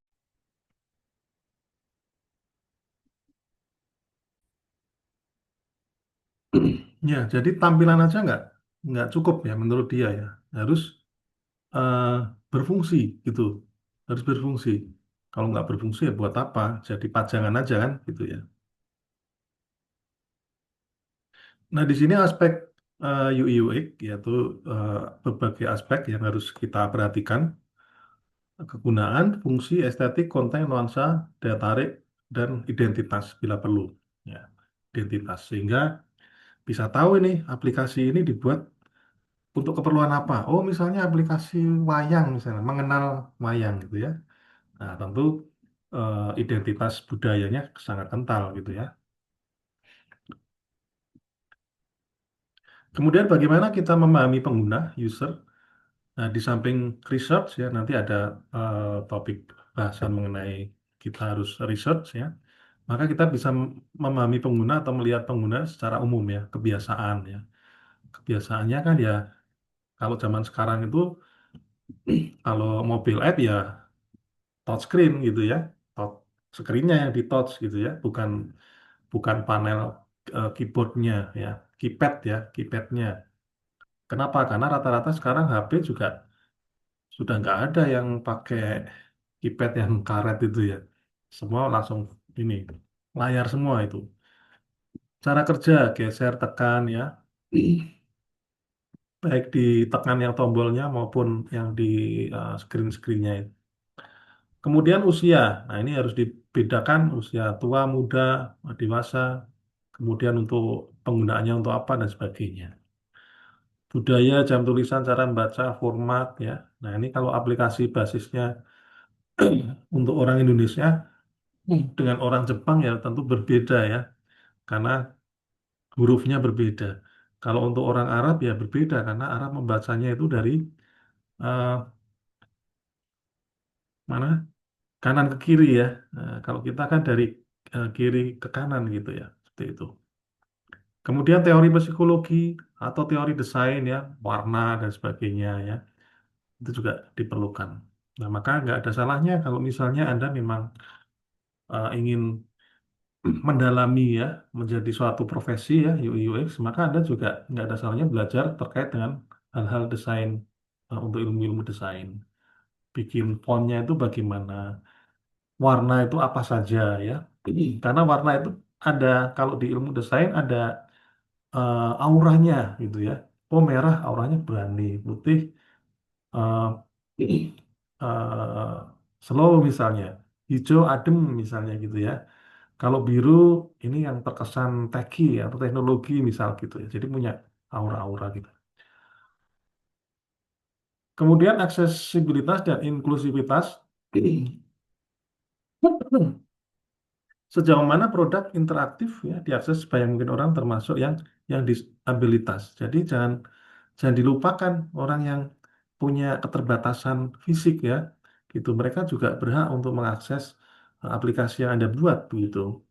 Ya, jadi tampilan aja nggak cukup ya menurut dia ya. Harus eh, berfungsi gitu, harus berfungsi. Kalau nggak berfungsi ya buat apa? Jadi pajangan aja kan gitu ya. Nah, di sini aspek UI UX yaitu eh, berbagai aspek yang harus kita perhatikan. kegunaan, fungsi, estetik, konten, nuansa, daya tarik, dan identitas bila perlu. Ya, identitas. Sehingga bisa tahu ini aplikasi ini dibuat untuk keperluan apa. Oh, misalnya aplikasi wayang misalnya, mengenal wayang gitu ya. Nah, tentu identitas budayanya sangat kental gitu ya. Kemudian bagaimana kita memahami pengguna, user. Nah, di samping research ya, nanti ada topik bahasan mengenai kita harus research ya. Maka kita bisa memahami pengguna atau melihat pengguna secara umum ya, kebiasaan ya. Kebiasaannya kan ya, kalau zaman sekarang itu, kalau mobil app ya touchscreen gitu ya, touch screen-nya yang di touch gitu ya, bukan bukan panel keyboardnya ya, keypadnya. Kenapa? Karena rata-rata sekarang HP juga sudah nggak ada yang pakai keypad yang karet itu ya. Semua langsung ini layar semua itu. Cara kerja geser tekan ya, baik di tekan yang tombolnya maupun yang di screen-screennya itu. Kemudian usia, nah ini harus dibedakan usia tua, muda, dewasa. Kemudian untuk penggunaannya untuk apa dan sebagainya. Budaya, jam tulisan, cara membaca, format ya. Nah ini kalau aplikasi basisnya untuk orang Indonesia dengan orang Jepang ya tentu berbeda ya, karena hurufnya berbeda. Kalau untuk orang Arab ya berbeda karena Arab membacanya itu dari eh, mana kanan ke kiri ya. Kalau kita kan dari kiri ke kanan gitu ya, seperti itu. Kemudian teori psikologi atau teori desain ya, warna dan sebagainya ya, itu juga diperlukan. Nah, maka nggak ada salahnya kalau misalnya Anda memang ingin mendalami ya, menjadi suatu profesi ya, UI UX, maka Anda juga nggak ada salahnya belajar terkait dengan hal-hal desain untuk ilmu-ilmu desain. Bikin fontnya itu bagaimana, warna itu apa saja ya. Karena warna itu ada, kalau di ilmu desain ada auranya gitu ya. Oh merah auranya berani, putih eh, slow misalnya, hijau adem misalnya gitu ya. Kalau biru ini yang terkesan techy atau teknologi misal gitu ya. Jadi punya aura-aura gitu. Kemudian aksesibilitas dan inklusivitas. Sejauh mana produk interaktif ya diakses sebanyak mungkin orang termasuk yang disabilitas. Jadi jangan dilupakan orang yang punya keterbatasan fisik ya. Gitu. Mereka juga berhak untuk mengakses aplikasi yang Anda buat begitu.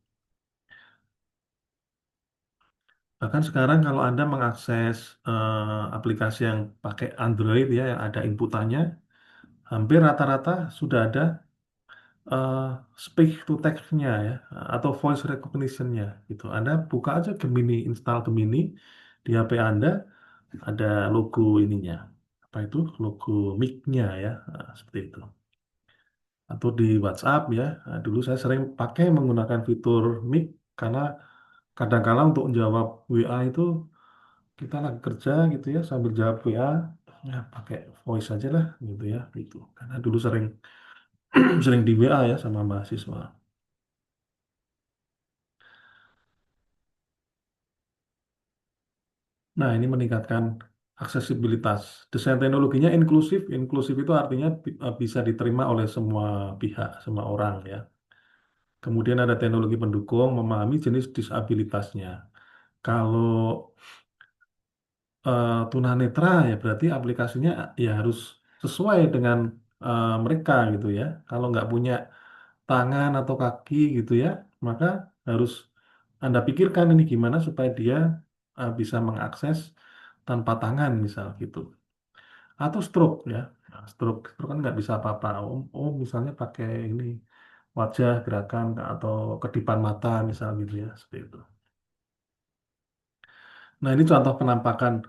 Bahkan sekarang kalau Anda mengakses aplikasi yang pakai Android ya yang ada inputannya, hampir rata-rata sudah ada eh, speak to text-nya ya atau voice recognition-nya gitu. Anda buka aja Gemini, install Gemini di HP Anda, ada logo ininya. Apa itu? Logo mic-nya ya, seperti itu. Atau di WhatsApp ya. Dulu saya sering pakai menggunakan fitur mic karena kadang-kala untuk menjawab WA itu kita lagi kerja gitu ya sambil jawab WA ya pakai voice aja lah gitu ya gitu. Karena dulu sering sering di WA ya sama mahasiswa. Nah, ini meningkatkan aksesibilitas. Desain teknologinya inklusif. Inklusif itu artinya bisa diterima oleh semua pihak, semua orang ya. Kemudian ada teknologi pendukung, memahami jenis disabilitasnya. Kalau tunanetra ya berarti aplikasinya ya harus sesuai dengan mereka gitu ya. Kalau nggak punya tangan atau kaki gitu ya, maka harus Anda pikirkan ini gimana supaya dia bisa mengakses tanpa tangan misal gitu. Atau stroke ya. Nah, stroke kan nggak bisa apa-apa. Oh, misalnya pakai ini wajah gerakan atau kedipan mata misal gitu ya, seperti itu. Nah, ini contoh penampakan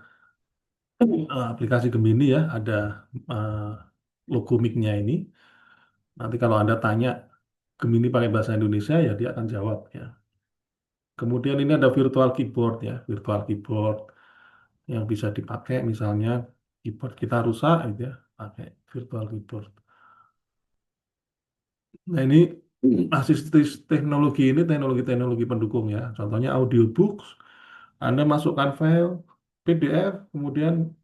aplikasi Gemini ya, ada eh, logo mic-nya ini. Nanti kalau Anda tanya Gemini pakai bahasa Indonesia ya dia akan jawab ya. Kemudian ini ada virtual keyboard ya, virtual keyboard yang bisa dipakai misalnya keyboard kita rusak gitu ya, pakai virtual keyboard. Nah, ini asistif teknologi ini teknologi-teknologi pendukung ya. Contohnya audiobooks, Anda masukkan file PDF, kemudian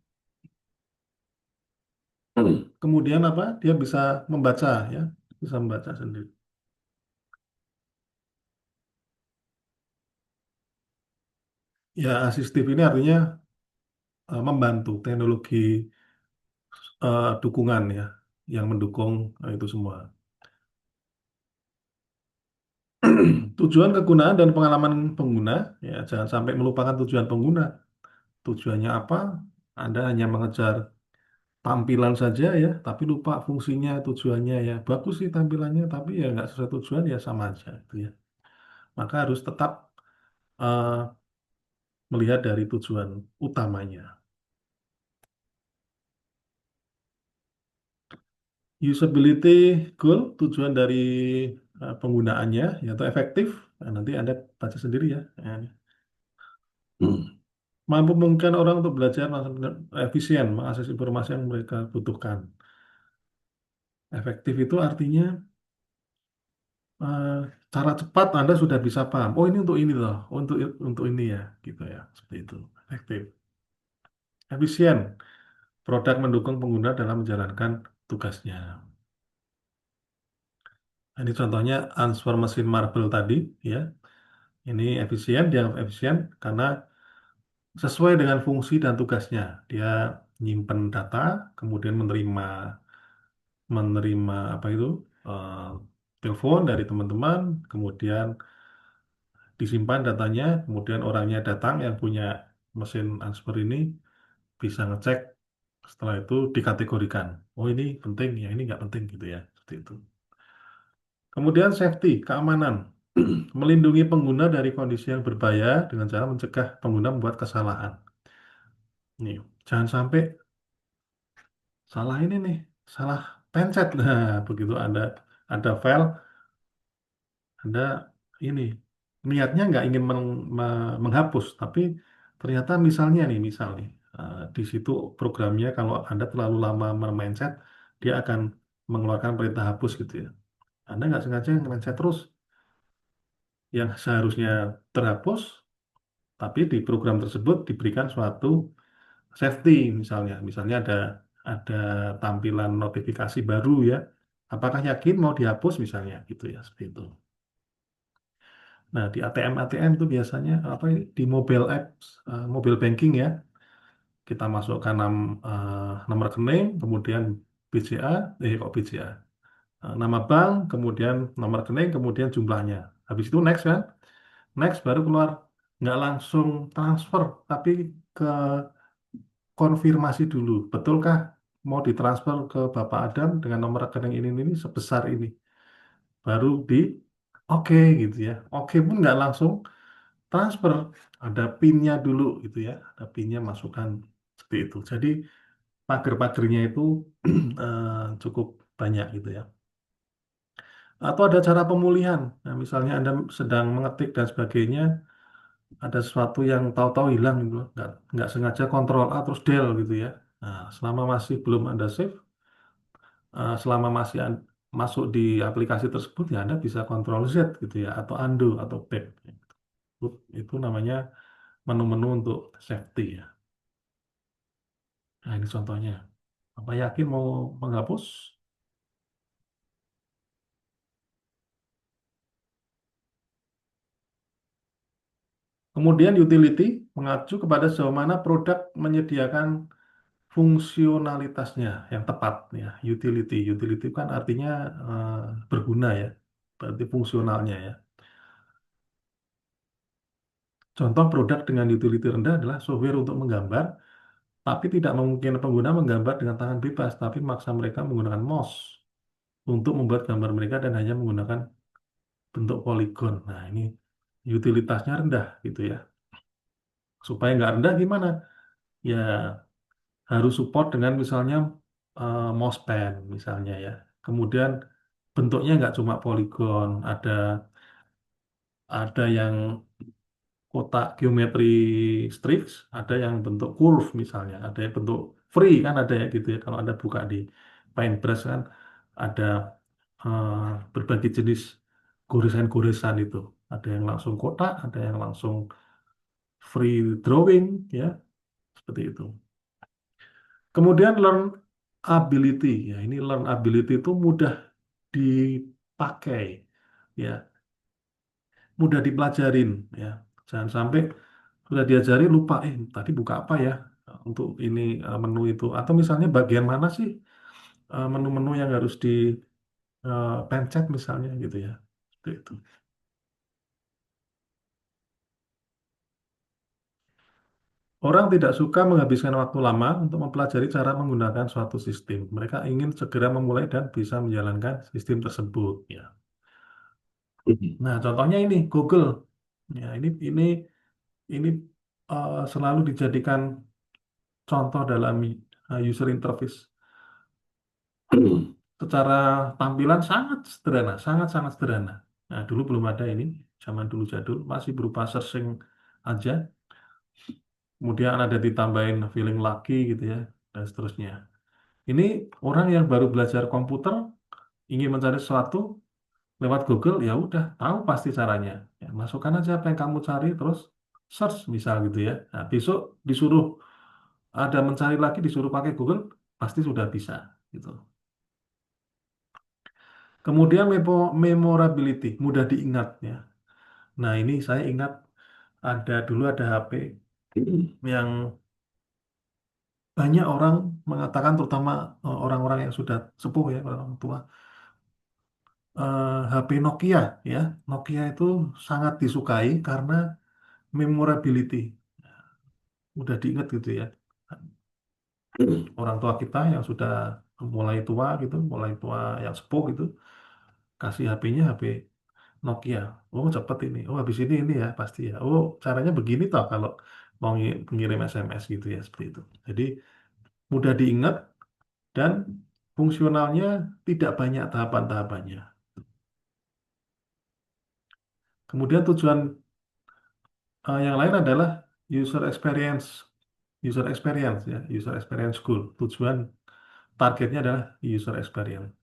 kemudian apa? Dia bisa membaca ya, bisa membaca sendiri. Ya, asistif ini artinya membantu teknologi dukungan ya, yang mendukung itu semua. Tujuan kegunaan dan pengalaman pengguna, ya jangan sampai melupakan tujuan pengguna. Tujuannya apa? Anda hanya mengejar tampilan saja ya, tapi lupa fungsinya, tujuannya ya. Bagus sih tampilannya, tapi ya nggak sesuai tujuan ya sama aja gitu ya. Maka harus tetap eh, melihat dari tujuan utamanya. Usability goal, tujuan dari penggunaannya, yaitu efektif. Nah, nanti Anda baca sendiri ya. Mampu memungkinkan orang untuk belajar efisien, mengakses informasi yang mereka butuhkan. Efektif itu artinya eh, cara cepat Anda sudah bisa paham. Oh ini untuk ini loh, oh, untuk ini ya, gitu ya, seperti itu. Efektif, efisien. Produk mendukung pengguna dalam menjalankan tugasnya. Nah, ini contohnya answer mesin marble tadi, ya. Ini efisien, dia efisien karena sesuai dengan fungsi dan tugasnya. Dia nyimpen data, kemudian menerima apa itu eh, telepon dari teman-teman, kemudian disimpan datanya, kemudian orangnya datang yang punya mesin ansper ini bisa ngecek, setelah itu dikategorikan. Oh ini penting, ya ini nggak penting gitu ya, seperti itu. Kemudian safety, keamanan, melindungi pengguna dari kondisi yang berbahaya dengan cara mencegah pengguna membuat kesalahan. Nih, jangan sampai salah ini nih, salah pencet lah, begitu ada file Anda ini niatnya nggak ingin menghapus, tapi ternyata misalnya nih, misal nih, di situ programnya kalau Anda terlalu lama mindset, dia akan mengeluarkan perintah hapus gitu ya. Anda nggak sengaja mindset terus, yang seharusnya terhapus, tapi di program tersebut diberikan suatu safety misalnya ada tampilan notifikasi baru ya. Apakah yakin mau dihapus misalnya gitu ya, seperti itu. Nah, di ATM itu biasanya apa di mobile apps, mobile banking ya, kita masukkan nomor rekening, kemudian BCA, kok BCA, nama bank, kemudian nomor rekening, kemudian jumlahnya. Habis itu next kan, next baru keluar nggak langsung transfer, tapi ke konfirmasi dulu, betulkah mau ditransfer ke Bapak Adam dengan nomor rekening ini sebesar ini, baru di oke gitu ya. Oke pun nggak langsung transfer, ada PIN-nya dulu gitu ya, ada PIN-nya masukkan seperti itu. Jadi pagar-pagarnya itu cukup banyak gitu ya. Atau ada cara pemulihan. Nah, misalnya Anda sedang mengetik dan sebagainya, ada sesuatu yang tahu-tahu hilang gitu, nggak sengaja kontrol A terus del gitu ya. Nah, selama masih belum Anda save, selama masih masuk di aplikasi tersebut ya Anda bisa kontrol Z gitu ya, atau undo atau back. Itu namanya menu-menu untuk safety ya. Nah, ini contohnya. Apa yakin mau menghapus? Kemudian utility mengacu kepada sejauh mana produk menyediakan fungsionalitasnya yang tepat ya. Utility kan artinya eh, berguna ya, berarti fungsionalnya ya. Contoh produk dengan utility rendah adalah software untuk menggambar, tapi tidak memungkinkan pengguna menggambar dengan tangan bebas, tapi maksa mereka menggunakan mouse untuk membuat gambar mereka dan hanya menggunakan bentuk poligon. Nah, ini utilitasnya rendah gitu ya. Supaya nggak rendah gimana? Ya harus support dengan misalnya mousepad misalnya ya. Kemudian bentuknya nggak cuma poligon, ada yang kotak geometri strips, ada yang bentuk curve misalnya, ada yang bentuk free kan ada ya gitu ya. Kalau Anda buka di Paintbrush kan ada berbagai jenis goresan-goresan itu. Ada yang langsung kotak, ada yang langsung free drawing, ya, seperti itu. Kemudian learn ability, ya ini learn ability itu mudah dipakai, ya, mudah dipelajarin, ya. Jangan sampai sudah diajari lupa, tadi buka apa ya untuk ini menu itu, atau misalnya bagian mana sih menu-menu yang harus dipencet misalnya gitu ya. Seperti itu. Orang tidak suka menghabiskan waktu lama untuk mempelajari cara menggunakan suatu sistem. Mereka ingin segera memulai dan bisa menjalankan sistem tersebut. Ya. Nah, contohnya ini Google. Ya, ini selalu dijadikan contoh dalam user interface. Secara tampilan sangat sederhana, sangat-sangat sederhana. Nah, dulu belum ada ini, zaman dulu jadul, masih berupa searching aja. Kemudian ada ditambahin feeling lucky gitu ya, dan seterusnya. Ini orang yang baru belajar komputer ingin mencari sesuatu lewat Google, ya udah tahu pasti caranya. Ya, masukkan aja apa yang kamu cari terus search misal gitu ya. Nah, besok disuruh ada mencari lagi disuruh pakai Google pasti sudah bisa gitu. Kemudian memorability, mudah diingat ya. Nah, ini saya ingat dulu ada HP yang banyak orang mengatakan terutama orang-orang yang sudah sepuh ya, orang tua, HP Nokia ya. Nokia itu sangat disukai karena memorability, mudah diingat gitu ya. Orang tua kita yang sudah mulai tua gitu, mulai tua yang sepuh gitu, kasih HP-nya HP Nokia. Oh, cepet ini. Oh, habis ini ya pasti ya. Oh, caranya begini toh kalau mau ngirim SMS gitu ya, seperti itu. Jadi mudah diingat dan fungsionalnya tidak banyak tahapan-tahapannya. Kemudian tujuan yang lain adalah user experience, user experience ya, user experience goal. Tujuan targetnya adalah user experience.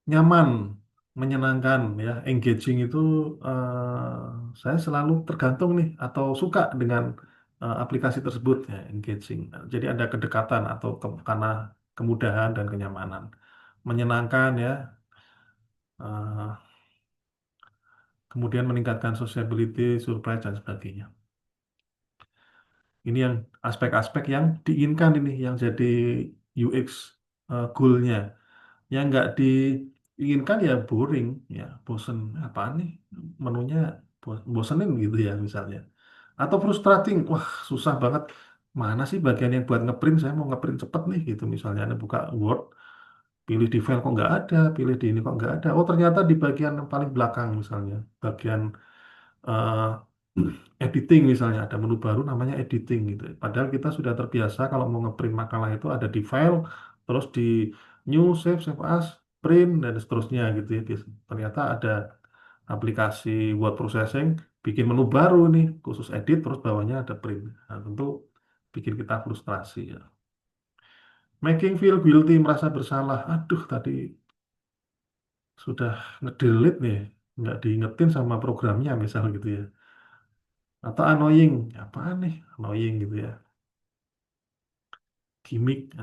Nyaman, menyenangkan ya, engaging itu saya selalu tergantung nih atau suka dengan aplikasi tersebut ya, engaging. Jadi ada kedekatan atau karena kemudahan dan kenyamanan, menyenangkan ya, eh, kemudian meningkatkan sociability, surprise dan sebagainya. Ini yang aspek-aspek yang diinginkan ini yang jadi UX goal-nya. Yang nggak diinginkan ya boring, ya bosen apaan nih menunya bosenin gitu ya misalnya. Atau frustrating, wah susah banget. Mana sih bagian yang buat ngeprint? Saya mau ngeprint cepet nih gitu misalnya. Anda buka Word, pilih di file kok nggak ada, pilih di ini kok nggak ada. Oh ternyata di bagian yang paling belakang misalnya, bagian eh, editing misalnya ada menu baru namanya editing gitu. Padahal kita sudah terbiasa kalau mau ngeprint makalah itu ada di file, terus di new, save, save as, print dan seterusnya gitu ya. Ternyata ada aplikasi word processing bikin menu baru nih khusus edit terus bawahnya ada print. Nah, tentu bikin kita frustrasi ya. Making feel guilty merasa bersalah. Aduh tadi sudah ngedelete nih, nggak diingetin sama programnya misal gitu ya. Atau annoying, apaan nih annoying gitu ya. Gimmick,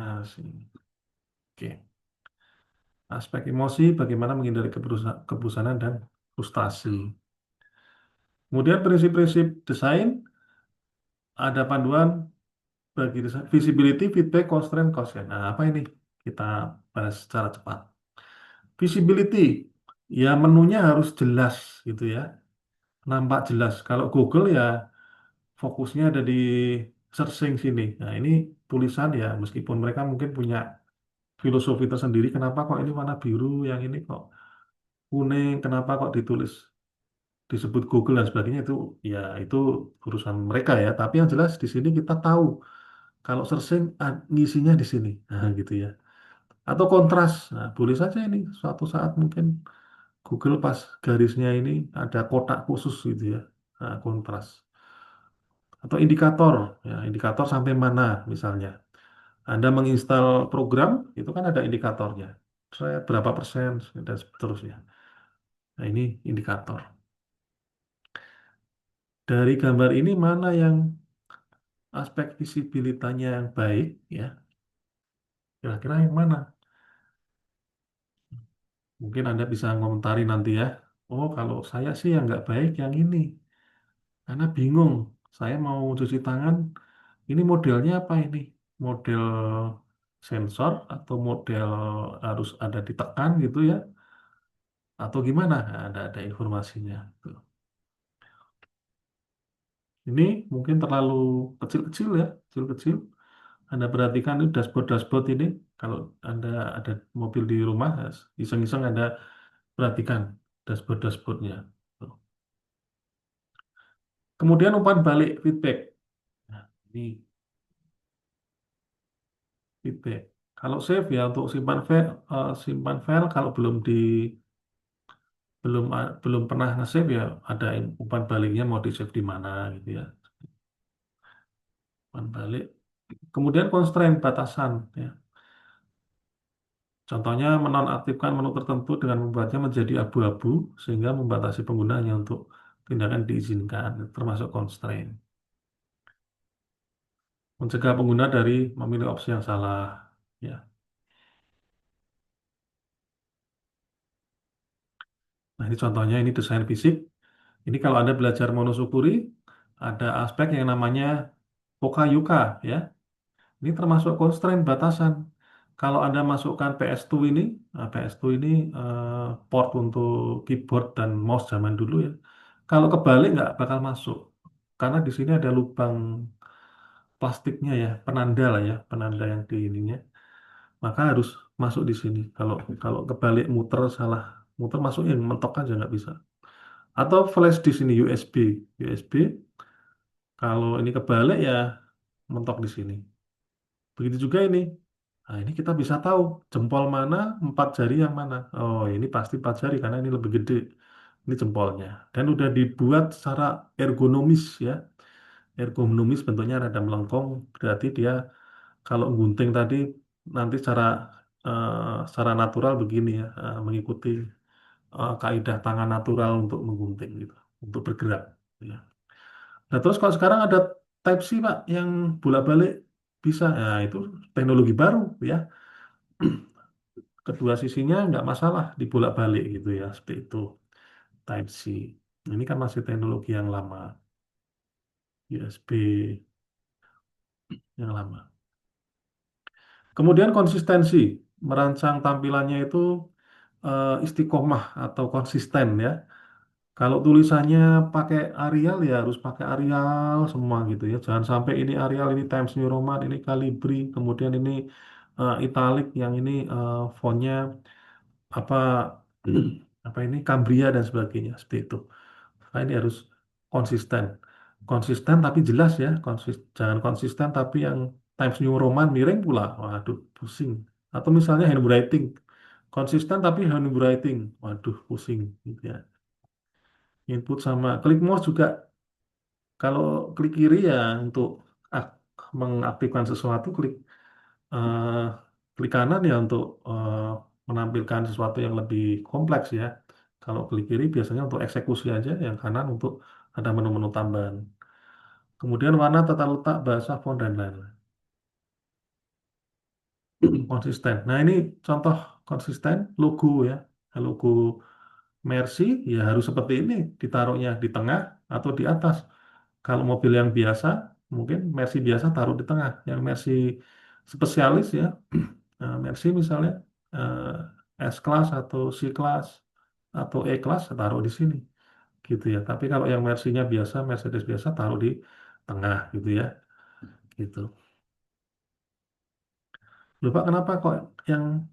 Oke. Aspek emosi, bagaimana menghindari kebosanan dan frustasi. Kemudian prinsip-prinsip desain, ada panduan bagi desain, visibility, feedback, constraint, consent. Nah, apa ini? Kita bahas secara cepat. Visibility, ya menunya harus jelas gitu ya, nampak jelas. Kalau Google ya fokusnya ada di searching sini. Nah, ini tulisan ya, meskipun mereka mungkin punya filosofi tersendiri, kenapa kok ini warna biru, yang ini kok kuning, kenapa kok ditulis disebut Google dan sebagainya itu ya itu urusan mereka ya. Tapi yang jelas di sini kita tahu kalau searching ngisinya di sini, nah gitu ya. Atau kontras, nah boleh saja ini suatu saat mungkin Google pas garisnya ini ada kotak khusus gitu ya, nah, kontras. Atau indikator, ya indikator sampai mana misalnya. Anda menginstal program itu kan ada indikatornya. saya berapa persen, dan seterusnya. Nah, ini indikator. Dari gambar ini mana yang aspek visibilitanya yang baik, ya? Kira-kira yang mana? Mungkin Anda bisa komentari nanti ya. Oh, kalau saya sih yang nggak baik yang ini. Karena bingung. Saya mau cuci tangan, ini modelnya apa ini? Model sensor atau model harus ada ditekan gitu ya? Atau gimana? Nah, ada informasinya. Tuh. Ini mungkin terlalu kecil-kecil ya, kecil-kecil. Anda perhatikan ini dashboard-dashboard ini. Kalau Anda ada mobil di rumah, iseng-iseng Anda perhatikan dashboard-dashboardnya. Tuh. Kemudian umpan balik feedback. Nah, ini feedback. Kalau save ya untuk simpan file kalau belum pernah nge-save ya ada umpan baliknya mau di-save di mana gitu ya. Umpan balik. Kemudian constraint batasan ya. Contohnya menonaktifkan menu tertentu dengan membuatnya menjadi abu-abu sehingga membatasi penggunanya untuk tindakan diizinkan termasuk constraint. Mencegah pengguna dari memilih opsi yang salah ya. Nah, ini contohnya ini desain fisik. Ini kalau Anda belajar monosukuri, ada aspek yang namanya Pokayuka ya. Ini termasuk constraint batasan. Kalau Anda masukkan PS2 ini, PS2 ini port untuk keyboard dan mouse zaman dulu ya. Kalau kebalik nggak bakal masuk. Karena di sini ada lubang plastiknya ya, penanda lah ya, penanda yang di ininya. Maka harus masuk di sini. Kalau kalau kebalik muter salah, muter masuk yang mentok aja nggak bisa. Atau flash di sini USB. USB kalau ini kebalik ya mentok di sini. Begitu juga ini. Nah, ini kita bisa tahu jempol mana, empat jari yang mana. Oh, ini pasti empat jari karena ini lebih gede. Ini jempolnya. Dan udah dibuat secara ergonomis ya. Ergonomis bentuknya rada melengkung. Berarti dia kalau gunting tadi nanti secara natural begini ya. Mengikuti kaidah tangan natural untuk menggunting gitu. Untuk bergerak. Ya. Nah, terus kalau sekarang ada Type C, Pak, yang bolak-balik bisa. Nah, itu teknologi baru ya. Kedua sisinya nggak masalah dibolak-balik gitu ya, seperti itu. Type C. Ini kan masih teknologi yang lama, USB yang lama. Kemudian konsistensi, merancang tampilannya itu istiqomah atau konsisten ya. Kalau tulisannya pakai Arial ya harus pakai Arial semua gitu ya. Jangan sampai ini Arial, ini Times New Roman, ini Calibri, kemudian ini Italic, yang ini fontnya apa apa ini Cambria dan sebagainya seperti itu. Nah, ini harus konsisten. Konsisten tapi jelas ya. Jangan konsisten tapi yang Times New Roman miring pula. Waduh, pusing. Atau misalnya handwriting. Konsisten tapi handwriting. Waduh, pusing gitu ya. Input sama klik mouse juga. Kalau klik kiri ya untuk ak- mengaktifkan sesuatu, eh, klik kanan ya untuk menampilkan sesuatu yang lebih kompleks ya. Kalau klik kiri biasanya untuk eksekusi aja, yang kanan untuk ada menu-menu tambahan. Kemudian warna, tata letak, bahasa, font, dan lain-lain. Konsisten. Nah, ini contoh konsisten logo ya. Logo Mercy ya harus seperti ini, ditaruhnya di tengah atau di atas. Kalau mobil yang biasa, mungkin Mercy biasa taruh di tengah. Yang Mercy spesialis ya, Mercy misalnya S-Class atau C-Class atau E-Class taruh di sini. Gitu ya. Tapi kalau yang Mercy-nya biasa, Mercedes biasa taruh di tengah gitu ya. Gitu. Lupa kenapa kok yang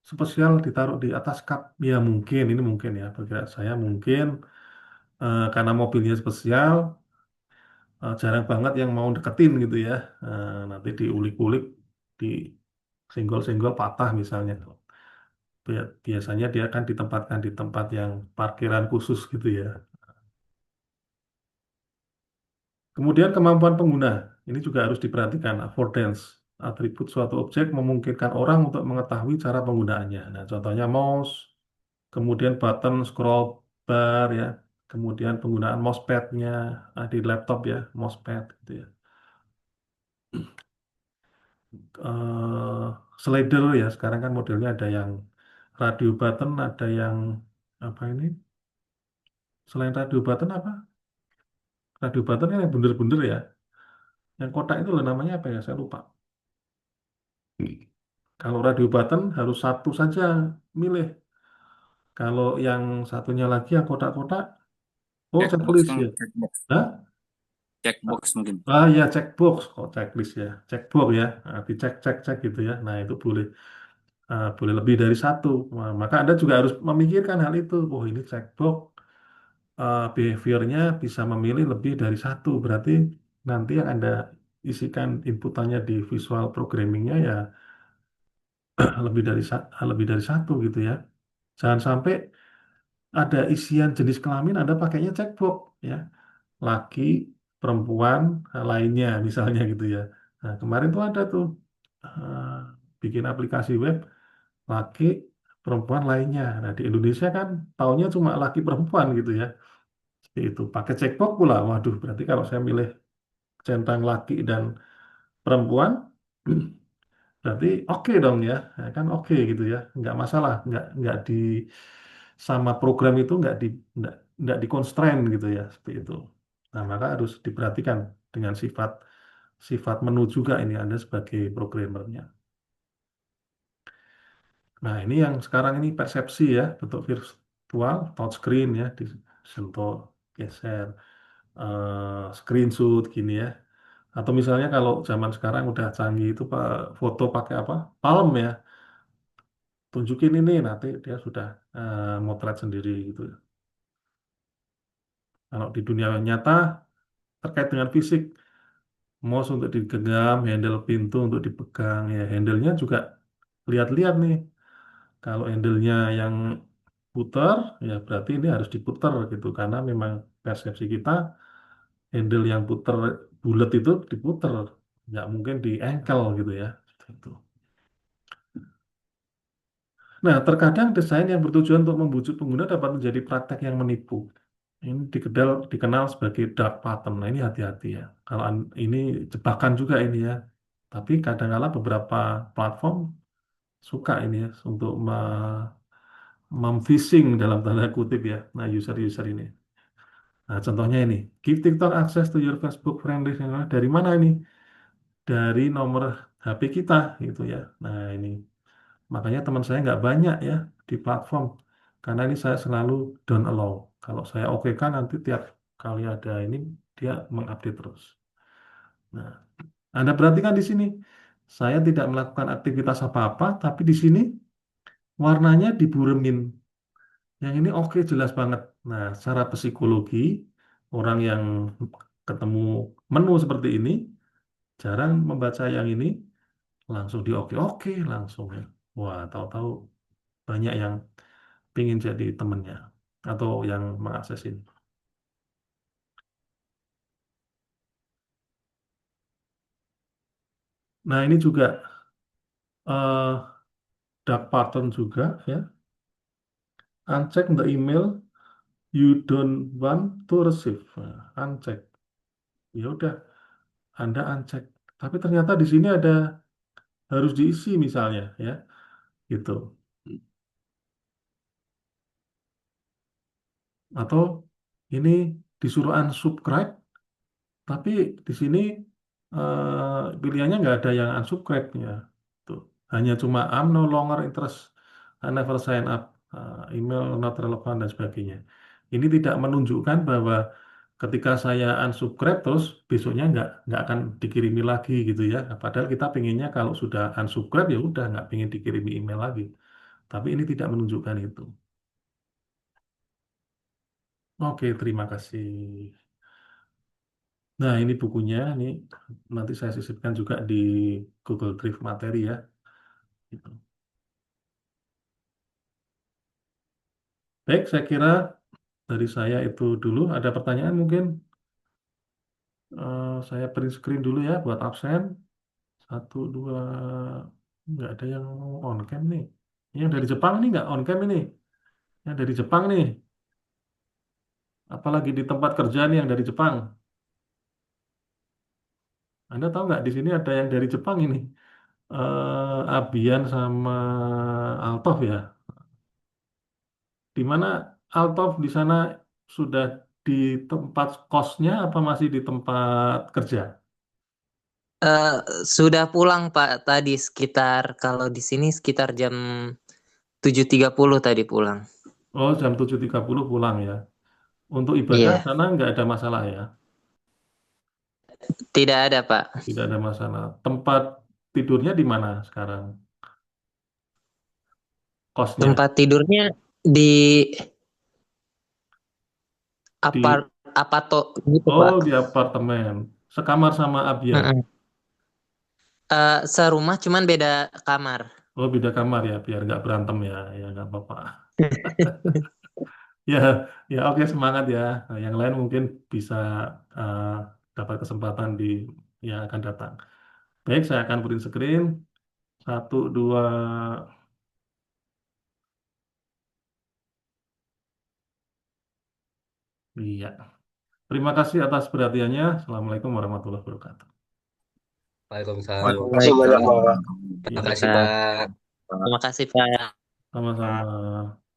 spesial ditaruh di atas kap? Ya mungkin, ini mungkin ya. Perkiraan saya mungkin karena mobilnya spesial, jarang banget yang mau deketin gitu ya. Nanti diulik-ulik, di senggol-senggol patah misalnya. Biasanya dia akan ditempatkan di tempat yang parkiran khusus gitu ya. Kemudian kemampuan pengguna, ini juga harus diperhatikan, affordance. atribut suatu objek memungkinkan orang untuk mengetahui cara penggunaannya. Nah, contohnya mouse, kemudian button scroll bar ya, kemudian penggunaan mousepadnya di laptop ya, mousepad gitu ya. eh Slider ya, sekarang kan modelnya ada yang radio button, ada yang apa ini? Selain radio button apa? Radio button kan yang bunder-bunder ya. Yang kotak itu loh namanya apa ya? Saya lupa. Kalau radio button harus satu saja milih. Kalau yang satunya lagi yang kotak-kotak, oh Checkbox checklist kan, ya. checkbox. Hah? Checkbox mungkin. Ya checkbox, kok checklist ya. Checkbox ya. Nah, dicek cek cek gitu ya. Nah itu boleh boleh lebih dari satu. Nah, maka Anda juga harus memikirkan hal itu. Oh ini checkbox behaviornya bisa memilih lebih dari satu. Berarti nanti yang Anda isikan inputannya di visual programmingnya ya lebih dari satu gitu ya. Jangan sampai ada isian jenis kelamin Anda pakainya checkbox ya. Laki, perempuan, lainnya misalnya gitu ya. Nah, kemarin tuh ada tuh eh, bikin aplikasi web laki, perempuan lainnya. Nah, di Indonesia kan taunya cuma laki perempuan gitu ya. Seperti itu. Pakai checkbox pula. Waduh, berarti kalau saya milih centang laki dan perempuan, berarti oke dong ya. Nah, kan oke gitu ya. Nggak masalah. Nggak di sama program itu nggak di constraint gitu ya. Seperti itu. Nah, maka harus diperhatikan dengan sifat sifat menu juga ini Anda sebagai programmernya. Nah, ini yang sekarang ini persepsi ya, bentuk virtual, touchscreen ya, disentuh, geser, screenshot gini ya. Atau misalnya kalau zaman sekarang udah canggih itu Pak, foto pakai apa? Palm ya, tunjukin ini nanti dia sudah motret sendiri gitu. Kalau di dunia nyata terkait dengan fisik, mouse untuk digenggam, handle pintu untuk dipegang ya, handle-nya juga lihat-lihat nih. Kalau handle-nya yang putar, ya berarti ini harus diputar gitu karena memang persepsi kita handle yang putar bulat itu diputar, nggak mungkin di engkel gitu ya. Gitu. Nah, terkadang desain yang bertujuan untuk membujuk pengguna dapat menjadi praktek yang menipu. Ini dikenal sebagai dark pattern. Nah, ini hati-hati ya. Kalau ini jebakan juga ini ya. Tapi kadang-kala beberapa platform suka ini ya untuk memphishing dalam tanda kutip ya. Nah, user-user ini. Nah, contohnya ini, give TikTok access to your Facebook friend list. Nah, dari mana ini? Dari nomor HP kita gitu ya. Nah, ini makanya teman saya nggak banyak ya di platform. Karena ini saya selalu don't allow. Kalau saya oke kan nanti tiap kali ada ini dia mengupdate terus. Nah, Anda perhatikan di sini. Saya tidak melakukan aktivitas apa-apa, tapi di sini warnanya diburemin. Yang ini oke jelas banget. Nah, secara psikologi, orang yang ketemu menu seperti ini jarang membaca yang ini langsung di oke-oke langsung ya. Wah, tahu-tahu banyak yang pingin jadi temennya atau yang mengaksesin. Nah, ini juga eh dark pattern juga ya. Uncheck the email you don't want to receive. Nah, uncheck. Ya udah, Anda uncheck. Tapi ternyata di sini ada harus diisi misalnya ya, gitu. Atau ini disuruh unsubscribe, tapi di sini pilihannya nggak ada yang unsubscribe ya. Tuh. Hanya cuma I'm no longer interest, I never sign up, email not relevant dan sebagainya. Ini tidak menunjukkan bahwa ketika saya unsubscribe terus besoknya nggak akan dikirimi lagi gitu ya. Padahal kita pengennya kalau sudah unsubscribe ya udah nggak pengen dikirimi email lagi. Tapi ini tidak menunjukkan itu. Oke, terima kasih. Nah, ini bukunya, ini nanti saya sisipkan juga di Google Drive materi ya. Gitu. Baik, saya kira dari saya itu dulu. Ada pertanyaan mungkin? Saya print screen dulu ya buat absen. Satu, dua, nggak ada yang on cam nih. Yang dari Jepang nih nggak on cam ini. Yang dari Jepang nih. Apalagi di tempat kerja nih yang dari Jepang. Anda tahu nggak di sini ada yang dari Jepang ini? Abian sama Altov ya. Di mana Altov di sana sudah di tempat kosnya apa masih di tempat kerja? Eh, sudah pulang Pak tadi sekitar kalau di sini sekitar jam 7.30 tadi pulang. Oh, jam 7.30 pulang ya. Untuk ibadah Iya, sana nggak ada masalah ya. tidak ada Pak. Tidak ada masalah. Tempat tidurnya di mana sekarang? Kosnya? Tempat tidurnya di Di, apato gitu oh, Pak. di apartemen. Sekamar sama Abian. Mm-mm. Serumah cuman beda kamar. Oh, beda kamar ya, biar nggak berantem ya. Ya, nggak apa-apa. Ya, ya oke semangat ya. Nah, yang lain mungkin bisa eh, dapat kesempatan di yang akan datang. Baik, saya akan print screen. Satu, dua, iya. Terima kasih atas perhatiannya. Assalamualaikum warahmatullahi wabarakatuh. Waalaikumsalam. Terima kasih banyak, Waalaikumsalam. Pak. Terima Iya, kasih, Pak. Terima kasih Pak. sama-sama.